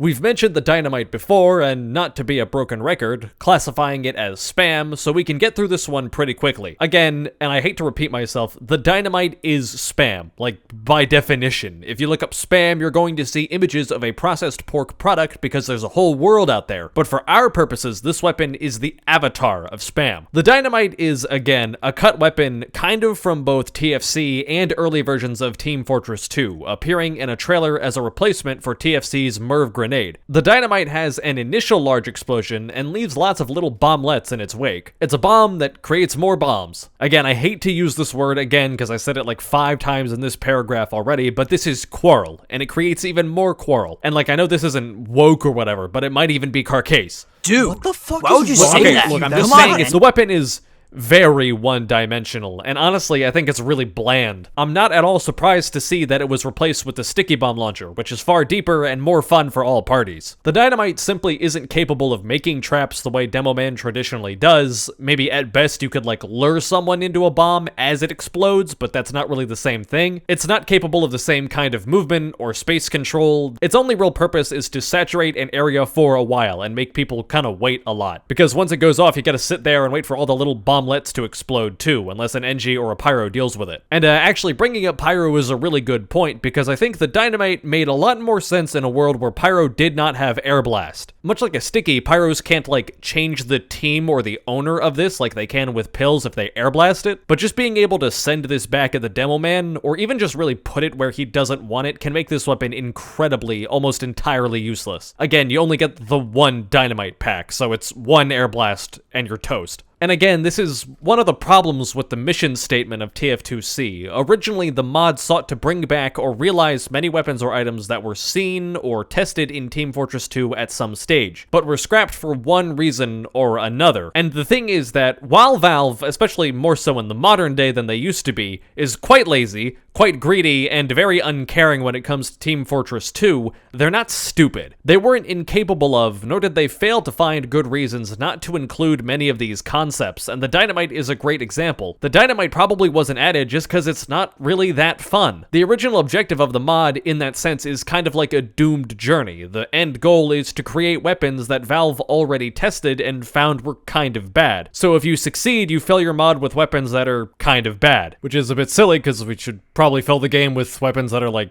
We've mentioned the Dynamite before, and not to be a broken record, classifying it as spam, so we can get through this one pretty quickly. Again, and I hate to repeat myself, the Dynamite is spam, like by definition. If you look up spam, you're going to see images of a processed pork product because there's a whole world out there. But for our purposes, this weapon is the avatar of spam. The Dynamite is, again, a cut weapon kind of from both TFC and early versions of Team Fortress 2, appearing in a trailer as a replacement for TFC's Merv grenade. The Dynamite has an initial large explosion and leaves lots of little bomblets in its wake. It's a bomb that creates more bombs. Again, I hate to use this word again because I said it like 5 times in this paragraph already, but this is quarrel, and it creates even more quarrel. And like, I know this isn't woke or whatever, but it might even be carcase. Dude, What the fuck why would you say Okay, that? look, I'm Come just on, saying man. the weapon is very one-dimensional, and honestly, I think it's really bland. I'm not at all surprised to see that it was replaced with the sticky bomb launcher, which is far deeper and more fun for all parties. The Dynamite simply isn't capable of making traps the way Demo Man traditionally does. Maybe at best you could like lure someone into a bomb as it explodes, but that's not really the same thing. It's not capable of the same kind of movement or space control. Its only real purpose is to saturate an area for a while and make people kind of wait a lot. Because once it goes off, you gotta sit there and wait for all the little bomblets to explode too, unless an NG or a Pyro deals with it. And actually bringing up Pyro is a really good point, because I think the Dynamite made a lot more sense in a world where Pyro did not have Air Blast. Much like a sticky, Pyros can't like change the team or the owner of this like they can with pills if they Air Blast it, but just being able to send this back at the Demo Man, or even just really put it where he doesn't want it, can make this weapon incredibly, almost entirely useless. Again, you only get the one Dynamite pack, so it's one Air Blast and you're toast. And again, this is one of the problems with the mission statement of TF2C. Originally, the mod sought to bring back or realize many weapons or items that were seen or tested in Team Fortress 2 at some stage, but were scrapped for one reason or another. And the thing is that while Valve, especially more so in the modern day than they used to be, is quite lazy, quite greedy, and very uncaring when it comes to Team Fortress 2, they're not stupid. They weren't incapable of, nor did they fail to find good reasons not to include many of these concepts concepts, and the Dynamite is a great example. The Dynamite probably wasn't added just because it's not really that fun. The original objective of the mod, in that sense, is kind of like a doomed journey. The end goal is to create weapons that Valve already tested and found were kind of bad. So if you succeed, you fill your mod with weapons that are kind of bad, which is a bit silly because we should probably fill the game with weapons that are like,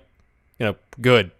good.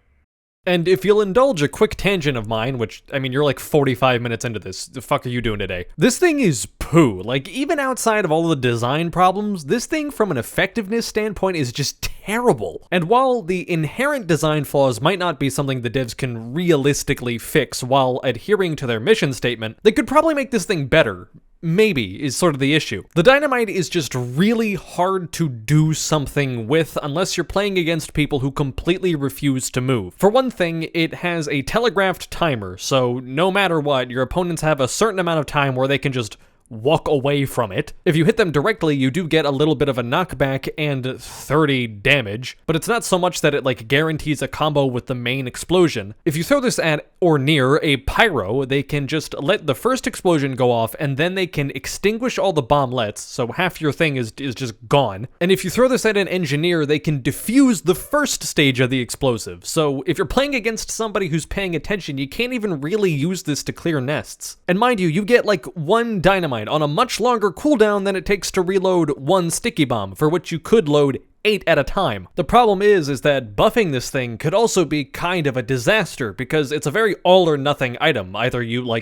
And if you'll indulge a quick tangent of mine, which, I mean, you're like 45 minutes into this, the fuck are you doing today? This thing is poo. Like, even outside of all the design problems, this thing from an effectiveness standpoint is just terrible. And while the inherent design flaws might not be something the devs can realistically fix while adhering to their mission statement, they could probably make this thing better. Maybe, is sort of the issue. The Dynamite is just really hard to do something with unless you're playing against people who completely refuse to move. For one thing, it has a telegraphed timer, so no matter what, your opponents have a certain amount of time where they can just walk away from it. If you hit them directly, you do get a little bit of a knockback and 30 damage, but it's not so much that it like guarantees a combo with the main explosion. If you throw this at or near a pyro, they can just let the first explosion go off and then they can extinguish all the bomblets, so half your thing is just gone. And if you throw this at an engineer, they can defuse the first stage of the explosive. So if you're playing against somebody who's paying attention, you can't even really use this to clear nests. And mind you get like one Dynamite on a much longer cooldown than it takes to reload one sticky bomb, for which you could load 8 at a time. The problem is that buffing this thing could also be kind of a disaster because it's a very all or nothing item. Either you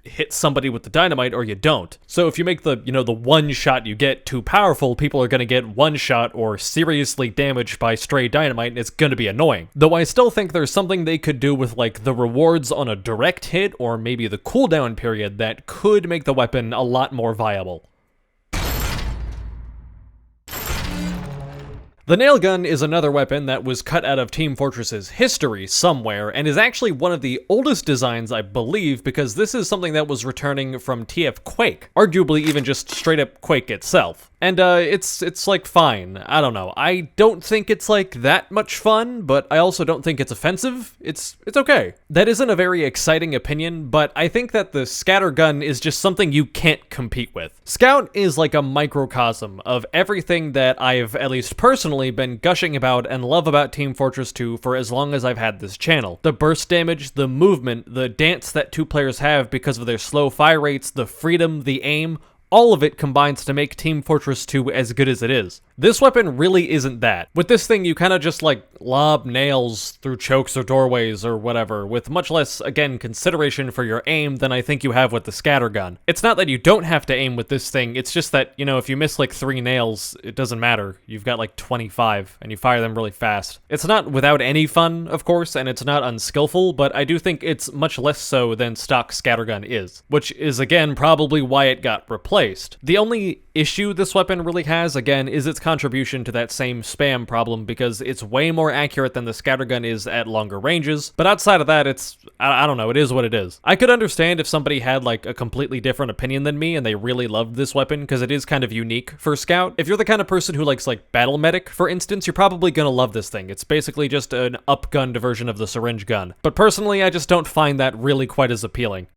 hit somebody with the Dynamite or you don't. So if you make the one shot you get too powerful, people are going to get one shot or seriously damaged by stray Dynamite, and it's going to be annoying. Though I still think there's something they could do with like the rewards on a direct hit or maybe the cooldown period that could make the weapon a lot more viable. The nail gun is another weapon that was cut out of Team Fortress's history somewhere, and is actually one of the oldest designs, I believe, because this is something that was returning from TF Quake, arguably even just straight up Quake itself. And it's like fine. I don't know. I don't think it's like that much fun, but I also don't think it's offensive. It's okay. That isn't a very exciting opinion, but I think that the scatter gun is just something you can't compete with. Scout is like a microcosm of everything that I've at least personally been gushing about and love about Team Fortress 2 for as long as I've had this channel. The burst damage, the movement, the dance that two players have because of their slow fire rates, the freedom, the aim, all of it combines to make Team Fortress 2 as good as it is. This weapon really isn't that. With this thing, you kind of just like lob nails through chokes or doorways or whatever, with much less, again, consideration for your aim than I think you have with the scatter gun. It's not that you don't have to aim with this thing, it's just that, if you miss like 3 nails, it doesn't matter. You've got like 25, and you fire them really fast. It's not without any fun, of course, and it's not unskillful, but I do think it's much less so than stock scattergun is, which is, again, probably why it got replaced. The only issue this weapon really has, again, is its contribution to that same spam problem, because it's way more accurate than the scattergun is at longer ranges, but outside of that, I don't know, it is what it is. I could understand if somebody had like a completely different opinion than me and they really loved this weapon, because it is kind of unique for Scout. If you're the kind of person who likes like Battle Medic, for instance, you're probably gonna love this thing. It's basically just an upgunned version of the syringe gun. But personally, I just don't find that really quite as appealing.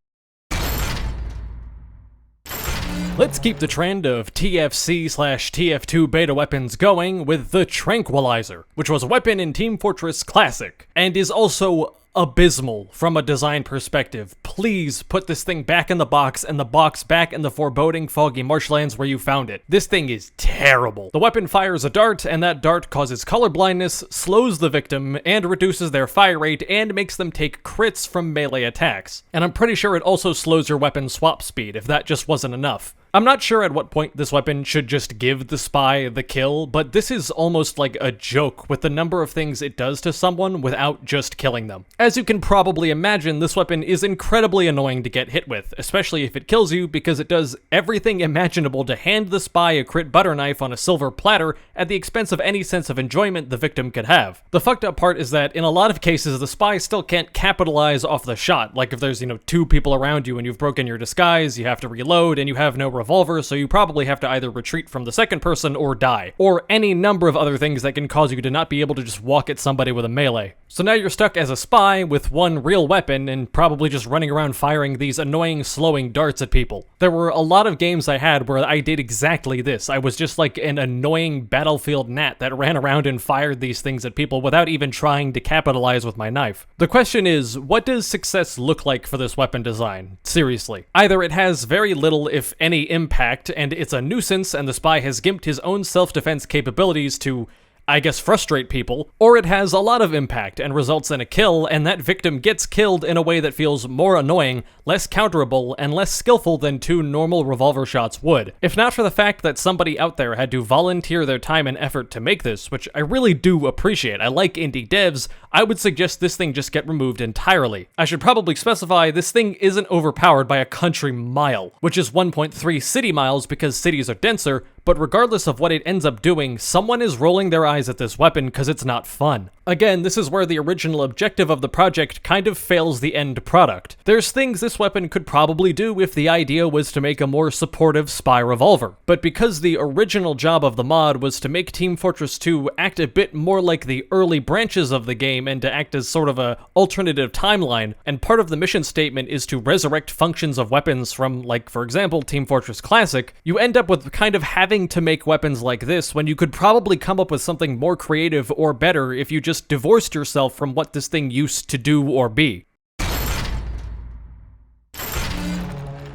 Let's keep the trend of TFC/TF2 beta weapons going with the Tranquilizer, which was a weapon in Team Fortress Classic, and is also abysmal from a design perspective. Please put this thing back in the box, and the box back in the foreboding foggy marshlands where you found it. This thing is terrible. The weapon fires a dart, and that dart causes color blindness, slows the victim, and reduces their fire rate, and makes them take crits from melee attacks. And I'm pretty sure it also slows your weapon swap speed, if that just wasn't enough. I'm not sure at what point this weapon should just give the spy the kill, but this is almost like a joke with the number of things it does to someone without just killing them. As you can probably imagine, this weapon is incredibly annoying to get hit with, especially if it kills you, because it does everything imaginable to hand the spy a crit butter knife on a silver platter at the expense of any sense of enjoyment the victim could have. The fucked up part is that in a lot of cases, the spy still can't capitalize off the shot. Like if there's, 2 people around you and you've broken your disguise, you have to reload, and you have no revolver, so you probably have to either retreat from the second person or die, or any number of other things that can cause you to not be able to just walk at somebody with a melee. So now you're stuck as a spy with one real weapon and probably just running around firing these annoying slowing darts at people. There were a lot of games I had where I did exactly this. I was just like an annoying battlefield gnat that ran around and fired these things at people without even trying to capitalize with my knife. The question is, what does success look like for this weapon design? Seriously. Either it has very little, if any, impact, and it's a nuisance and the spy has gimped his own self-defense capabilities to, I guess, frustrate people, or it has a lot of impact and results in a kill, and that victim gets killed in a way that feels more annoying, less counterable, and less skillful than 2 normal revolver shots would. If not for the fact that somebody out there had to volunteer their time and effort to make this, which I really do appreciate. I like indie devs. I would suggest this thing just get removed entirely. I should probably specify this thing isn't overpowered by a country mile, which is 1.3 city miles because cities are denser, but regardless of what it ends up doing, someone is rolling their eyes at this weapon because it's not fun. Again, this is where the original objective of the project kind of fails the end product. There's things this weapon could probably do if the idea was to make a more supportive spy revolver, but because the original job of the mod was to make Team Fortress 2 act a bit more like the early branches of the game and to act as sort of a alternative timeline, and part of the mission statement is to resurrect functions of weapons from, like, for example, Team Fortress Classic, you end up with kind of having to make weapons like this when you could probably come up with something more creative or better if you just divorced yourself from what this thing used to do or be.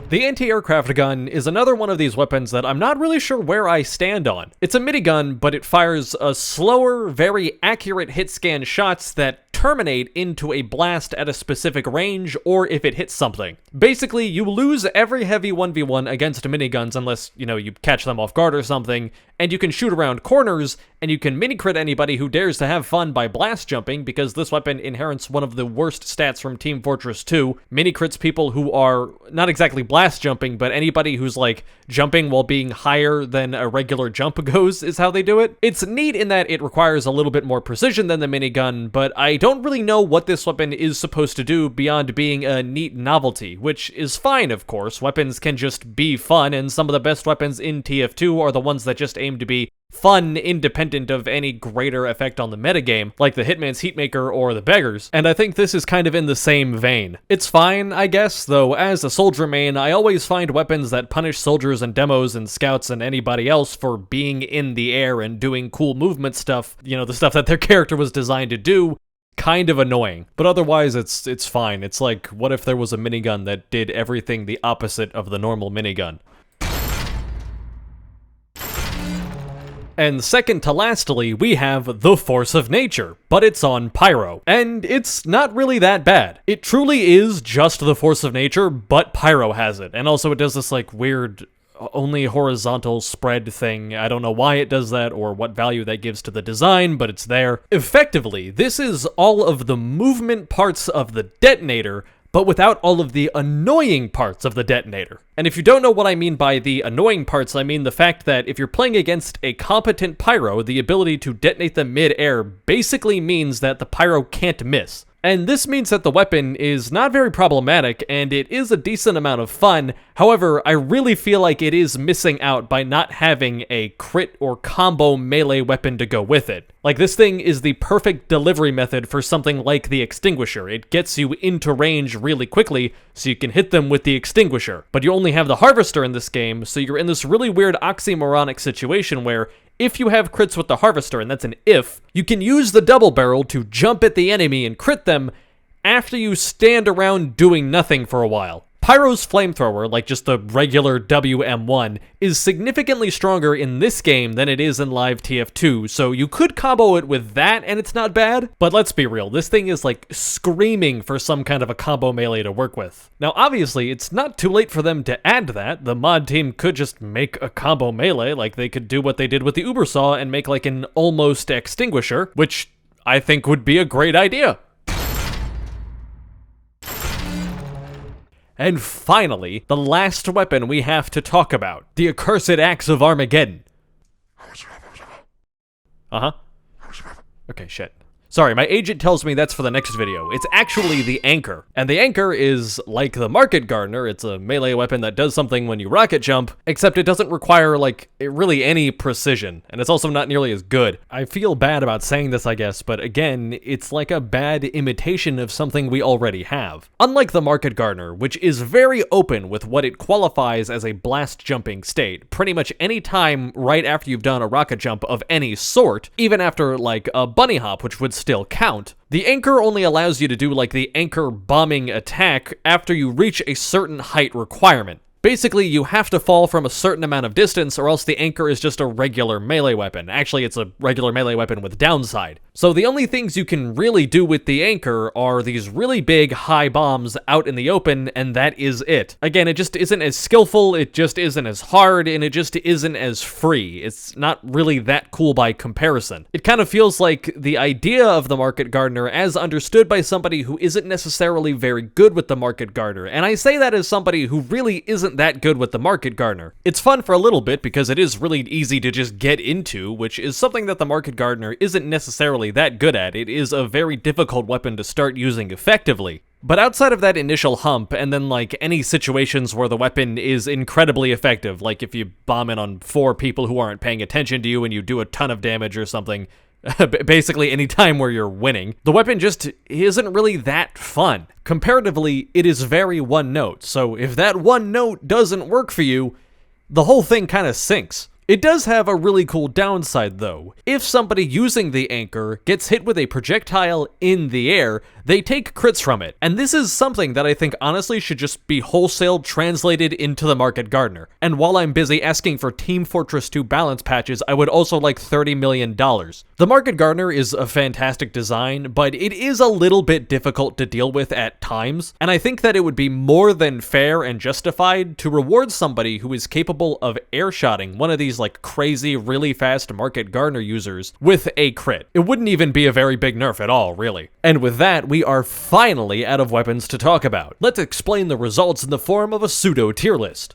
The anti-aircraft gun is another one of these weapons that I'm not really sure where I stand on. It's a minigun, but it fires a slower, very accurate hit scan shots that terminate into a blast at a specific range, or if it hits something. Basically, you lose every heavy 1v1 against miniguns unless, you catch them off guard or something, and you can shoot around corners, and you can mini-crit anybody who dares to have fun by blast jumping, because this weapon inherits one of the worst stats from Team Fortress 2. Mini-crits people who are not exactly blast jumping, but anybody who's like jumping while being higher than a regular jump goes is how they do it. It's neat in that it requires a little bit more precision than the minigun, but I don't really know what this weapon is supposed to do beyond being a neat novelty, which is fine, of course. Weapons can just be fun, and some of the best weapons in TF2 are the ones that just aim to be fun independent of any greater effect on the metagame, like the Hitman's Heatmaker or the Beggars, and I think this is kind of in the same vein. It's fine, I guess, though as a soldier main, I always find weapons that punish soldiers and demos and scouts and anybody else for being in the air and doing cool movement stuff, the stuff that their character was designed to do, kind of annoying. But otherwise, it's fine. It's like, what if there was a minigun that did everything the opposite of the normal minigun? And second to lastly, we have the Force of Nature, but it's on Pyro. And it's not really that bad. It truly is just the Force of Nature, but Pyro has it. And also it does this like weird only horizontal spread thing. I don't know why it does that or what value that gives to the design, but it's there. Effectively, this is all of the movement parts of the detonator, but without all of the annoying parts of the detonator. And if you don't know what I mean by the annoying parts, I mean the fact that if you're playing against a competent pyro, the ability to detonate them mid-air basically means that the pyro can't miss. And this means that the weapon is not very problematic, and it is a decent amount of fun. However, I really feel like it is missing out by not having a crit or combo melee weapon to go with it. Like, this thing is the perfect delivery method for something like the Extinguisher. It gets you into range really quickly, so you can hit them with the Extinguisher. But you only have the Harvester in this game, so you're in this really weird oxymoronic situation where if you have crits with the Harvester, and that's an if, you can use the double barrel to jump at the enemy and crit them after you stand around doing nothing for a while. Pyro's flamethrower, like just the regular WM1, is significantly stronger in this game than it is in live TF2, so you could combo it with that and it's not bad, but let's be real, this thing is like screaming for some kind of a combo melee to work with. Now obviously, it's not too late for them to add that. The mod team could just make a combo melee, like they could do what they did with the Ubersaw and make like an almost Extinguisher, which I think would be a great idea. And finally, the last weapon we have to talk about, the Accursed Axe of Armageddon. Uh-huh. Okay, shit. Sorry, my agent tells me that's for the next video. It's actually the anchor. And the anchor is like the market gardener. It's a melee weapon that does something when you rocket jump, except it doesn't require, like, really any precision. And it's also not nearly as good. I feel bad about saying this, I guess, but again, it's like a bad imitation of something we already have. Unlike the market gardener, which is very open with what it qualifies as a blast jumping state, pretty much any time right after you've done a rocket jump of any sort, even after, like, a bunny hop, which would still count. The anchor only allows you to do like the anchor bombing attack after you reach a certain height requirement. Basically, you have to fall from a certain amount of distance or else the anchor is just a regular melee weapon. Actually, it's a regular melee weapon with downside. So the only things you can really do with the anchor are these really big high bombs out in the open, and that is it. Again, it just isn't as skillful, it just isn't as hard, and it just isn't as free. It's not really that cool by comparison. It kind of feels like the idea of the market gardener as understood by somebody who isn't necessarily very good with the market gardener, and I say that as somebody who really isn't that good with the market gardener. It's fun for a little bit because it is really easy to just get into, which is something that the market gardener isn't necessarily that good at. It is a very difficult weapon to start using effectively. But outside of that initial hump, and then like any situations where the weapon is incredibly effective, like if you bomb in on 4 people who aren't paying attention to you and you do a ton of damage or something, basically any time where you're winning, the weapon just isn't really that fun. Comparatively, it is very one note, so if that one note doesn't work for you, the whole thing kind of sinks. It does have a really cool downside though. If somebody using the anchor gets hit with a projectile in the air, they take crits from it. And this is something that I think honestly should just be wholesale translated into the market gardener. And while I'm busy asking for Team Fortress 2 balance patches, I would also like $30 million. The market gardener is a fantastic design, but it is a little bit difficult to deal with at times. And I think that it would be more than fair and justified to reward somebody who is capable of airshotting one of these like crazy, really fast market gardener users with a crit. It wouldn't even be a very big nerf at all, really. And with that, we are finally out of weapons to talk about. Let's explain the results in the form of a pseudo tier list.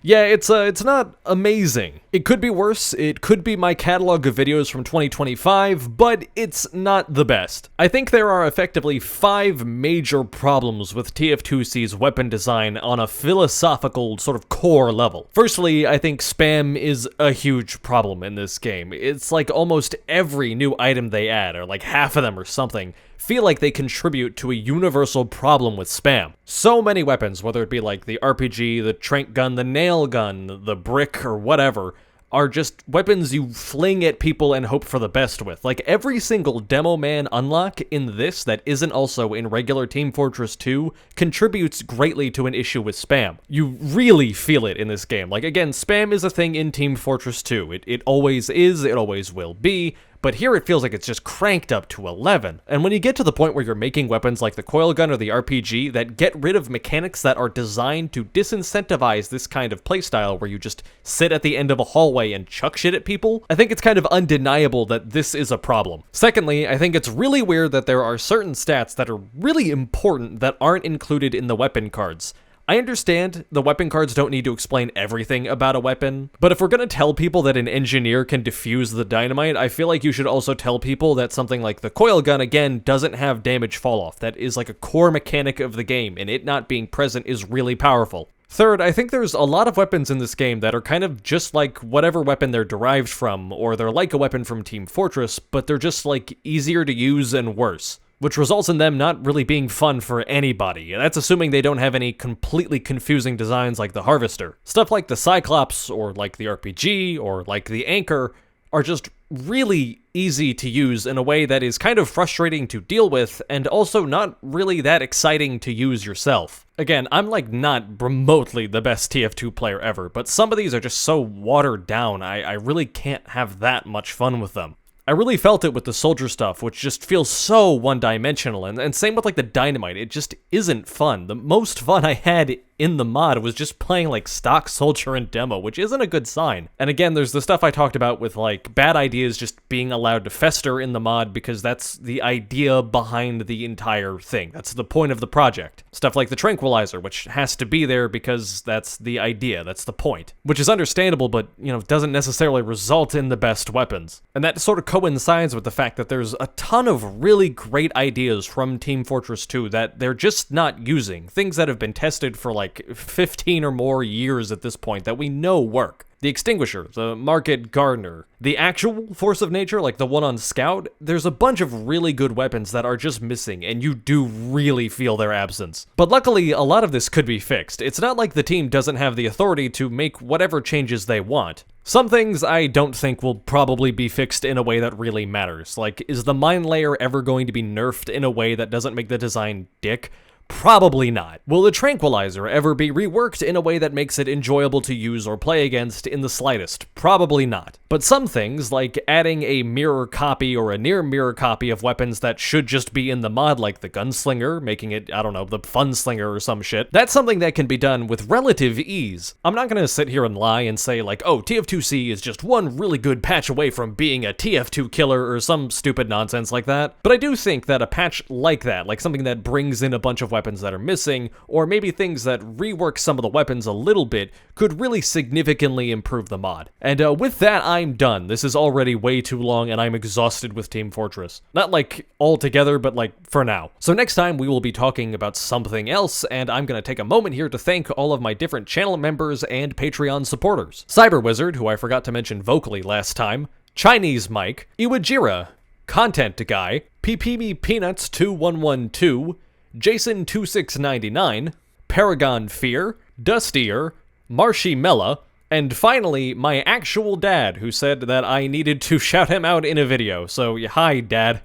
Yeah, it's not amazing. It could be worse, it could be my catalog of videos from 2025, but it's not the best. I think there are effectively 5 major problems with TF2C's weapon design on a philosophical sort of core level. Firstly, I think spam is a huge problem in this game. It's like almost every new item they add, or like half of them or something, feel like they contribute to a universal problem with spam. So many weapons, whether it be like the RPG, the trank gun, the nail gun, the brick, or whatever, are just weapons you fling at people and hope for the best with. Like every single demo man unlock in this that isn't also in regular Team Fortress 2 contributes greatly to an issue with spam. You really feel it in this game. Like again, spam is a thing in Team Fortress 2. It always is, it always will be. But here it feels like it's just cranked up to 11. And when you get to the point where you're making weapons like the coil gun or the RPG that get rid of mechanics that are designed to disincentivize this kind of playstyle where you just sit at the end of a hallway and chuck shit at people, I think it's kind of undeniable that this is a problem. Secondly, I think it's really weird that there are certain stats that are really important that aren't included in the weapon cards. I understand the weapon cards don't need to explain everything about a weapon, but if we're gonna tell people that an engineer can defuse the dynamite, I feel like you should also tell people that something like the coil gun, again, doesn't have damage fall off. That is like a core mechanic of the game, and it not being present is really powerful. Third, I think there's a lot of weapons in this game that are kind of just like whatever weapon they're derived from, or they're like a weapon from Team Fortress, but they're just like easier to use and worse, which results in them not really being fun for anybody. That's assuming they don't have any completely confusing designs like the Harvester. Stuff like the Cyclops, or like the RPG, or like the Anchor, are just really easy to use in a way that is kind of frustrating to deal with, and also not really that exciting to use yourself. Again, I'm like not remotely the best TF2 player ever, but some of these are just so watered down, I really can't have that much fun with them. I really felt it with the soldier stuff, which just feels so one-dimensional, and same with like the Dynamite, it just isn't fun. The most fun I had in the mod was just playing like stock soldier and demo, which isn't a good sign. And again, there's the stuff I talked about with like bad ideas just being allowed to fester in the mod because that's the idea behind the entire thing. That's the point of the project. Stuff like the tranquilizer, which has to be there because that's the idea, that's the point. Which is understandable, but, you know, doesn't necessarily result in the best weapons. And that sort of coincides with the fact that there's a ton of really great ideas from Team Fortress 2 that they're just not using. Things that have been tested for like 15 or more years at this point that we know work. The Extinguisher, the Market Gardener, the actual Force of Nature, like the one on Scout, there's a bunch of really good weapons that are just missing, and you do really feel their absence. But luckily, a lot of this could be fixed. It's not like the team doesn't have the authority to make whatever changes they want. Some things I don't think will probably be fixed in a way that really matters. Like, is the Mine Layer ever going to be nerfed in a way that doesn't make the design dick? Probably not. Will the Tranquilizer ever be reworked in a way that makes it enjoyable to use or play against in the slightest? Probably not. But some things, like adding a mirror copy or a near mirror copy of weapons that should just be in the mod, like the Gunslinger, making it, I don't know, the Funslinger or some shit, that's something that can be done with relative ease. I'm not gonna sit here and lie and say like, oh, TF2C is just one really good patch away from being a TF2 killer or some stupid nonsense like that, but I do think that a patch like that, like something that brings in a bunch of weapons that are missing, or maybe things that rework some of the weapons a little bit, could really significantly improve the mod. And with that, I'm done. This is already way too long, and I'm exhausted with Team Fortress. Not like altogether, but like for now. So next time we will be talking about something else, and I'm gonna take a moment here to thank all of my different channel members and Patreon supporters. Cyber Wizard, who I forgot to mention vocally last time, Chinese Mike, Iwajira, Content Guy, PPB Peanuts 2112, Jason 2699, Paragon Fear, Dustier, Marshy Mella, and finally, my actual dad, who said that I needed to shout him out in a video, so hi, Dad.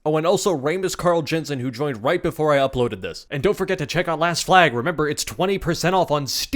Oh, and also Ramus Carl Jensen, who joined right before I uploaded this. And don't forget to check out Last Flag, remember it's 20% off on Steam!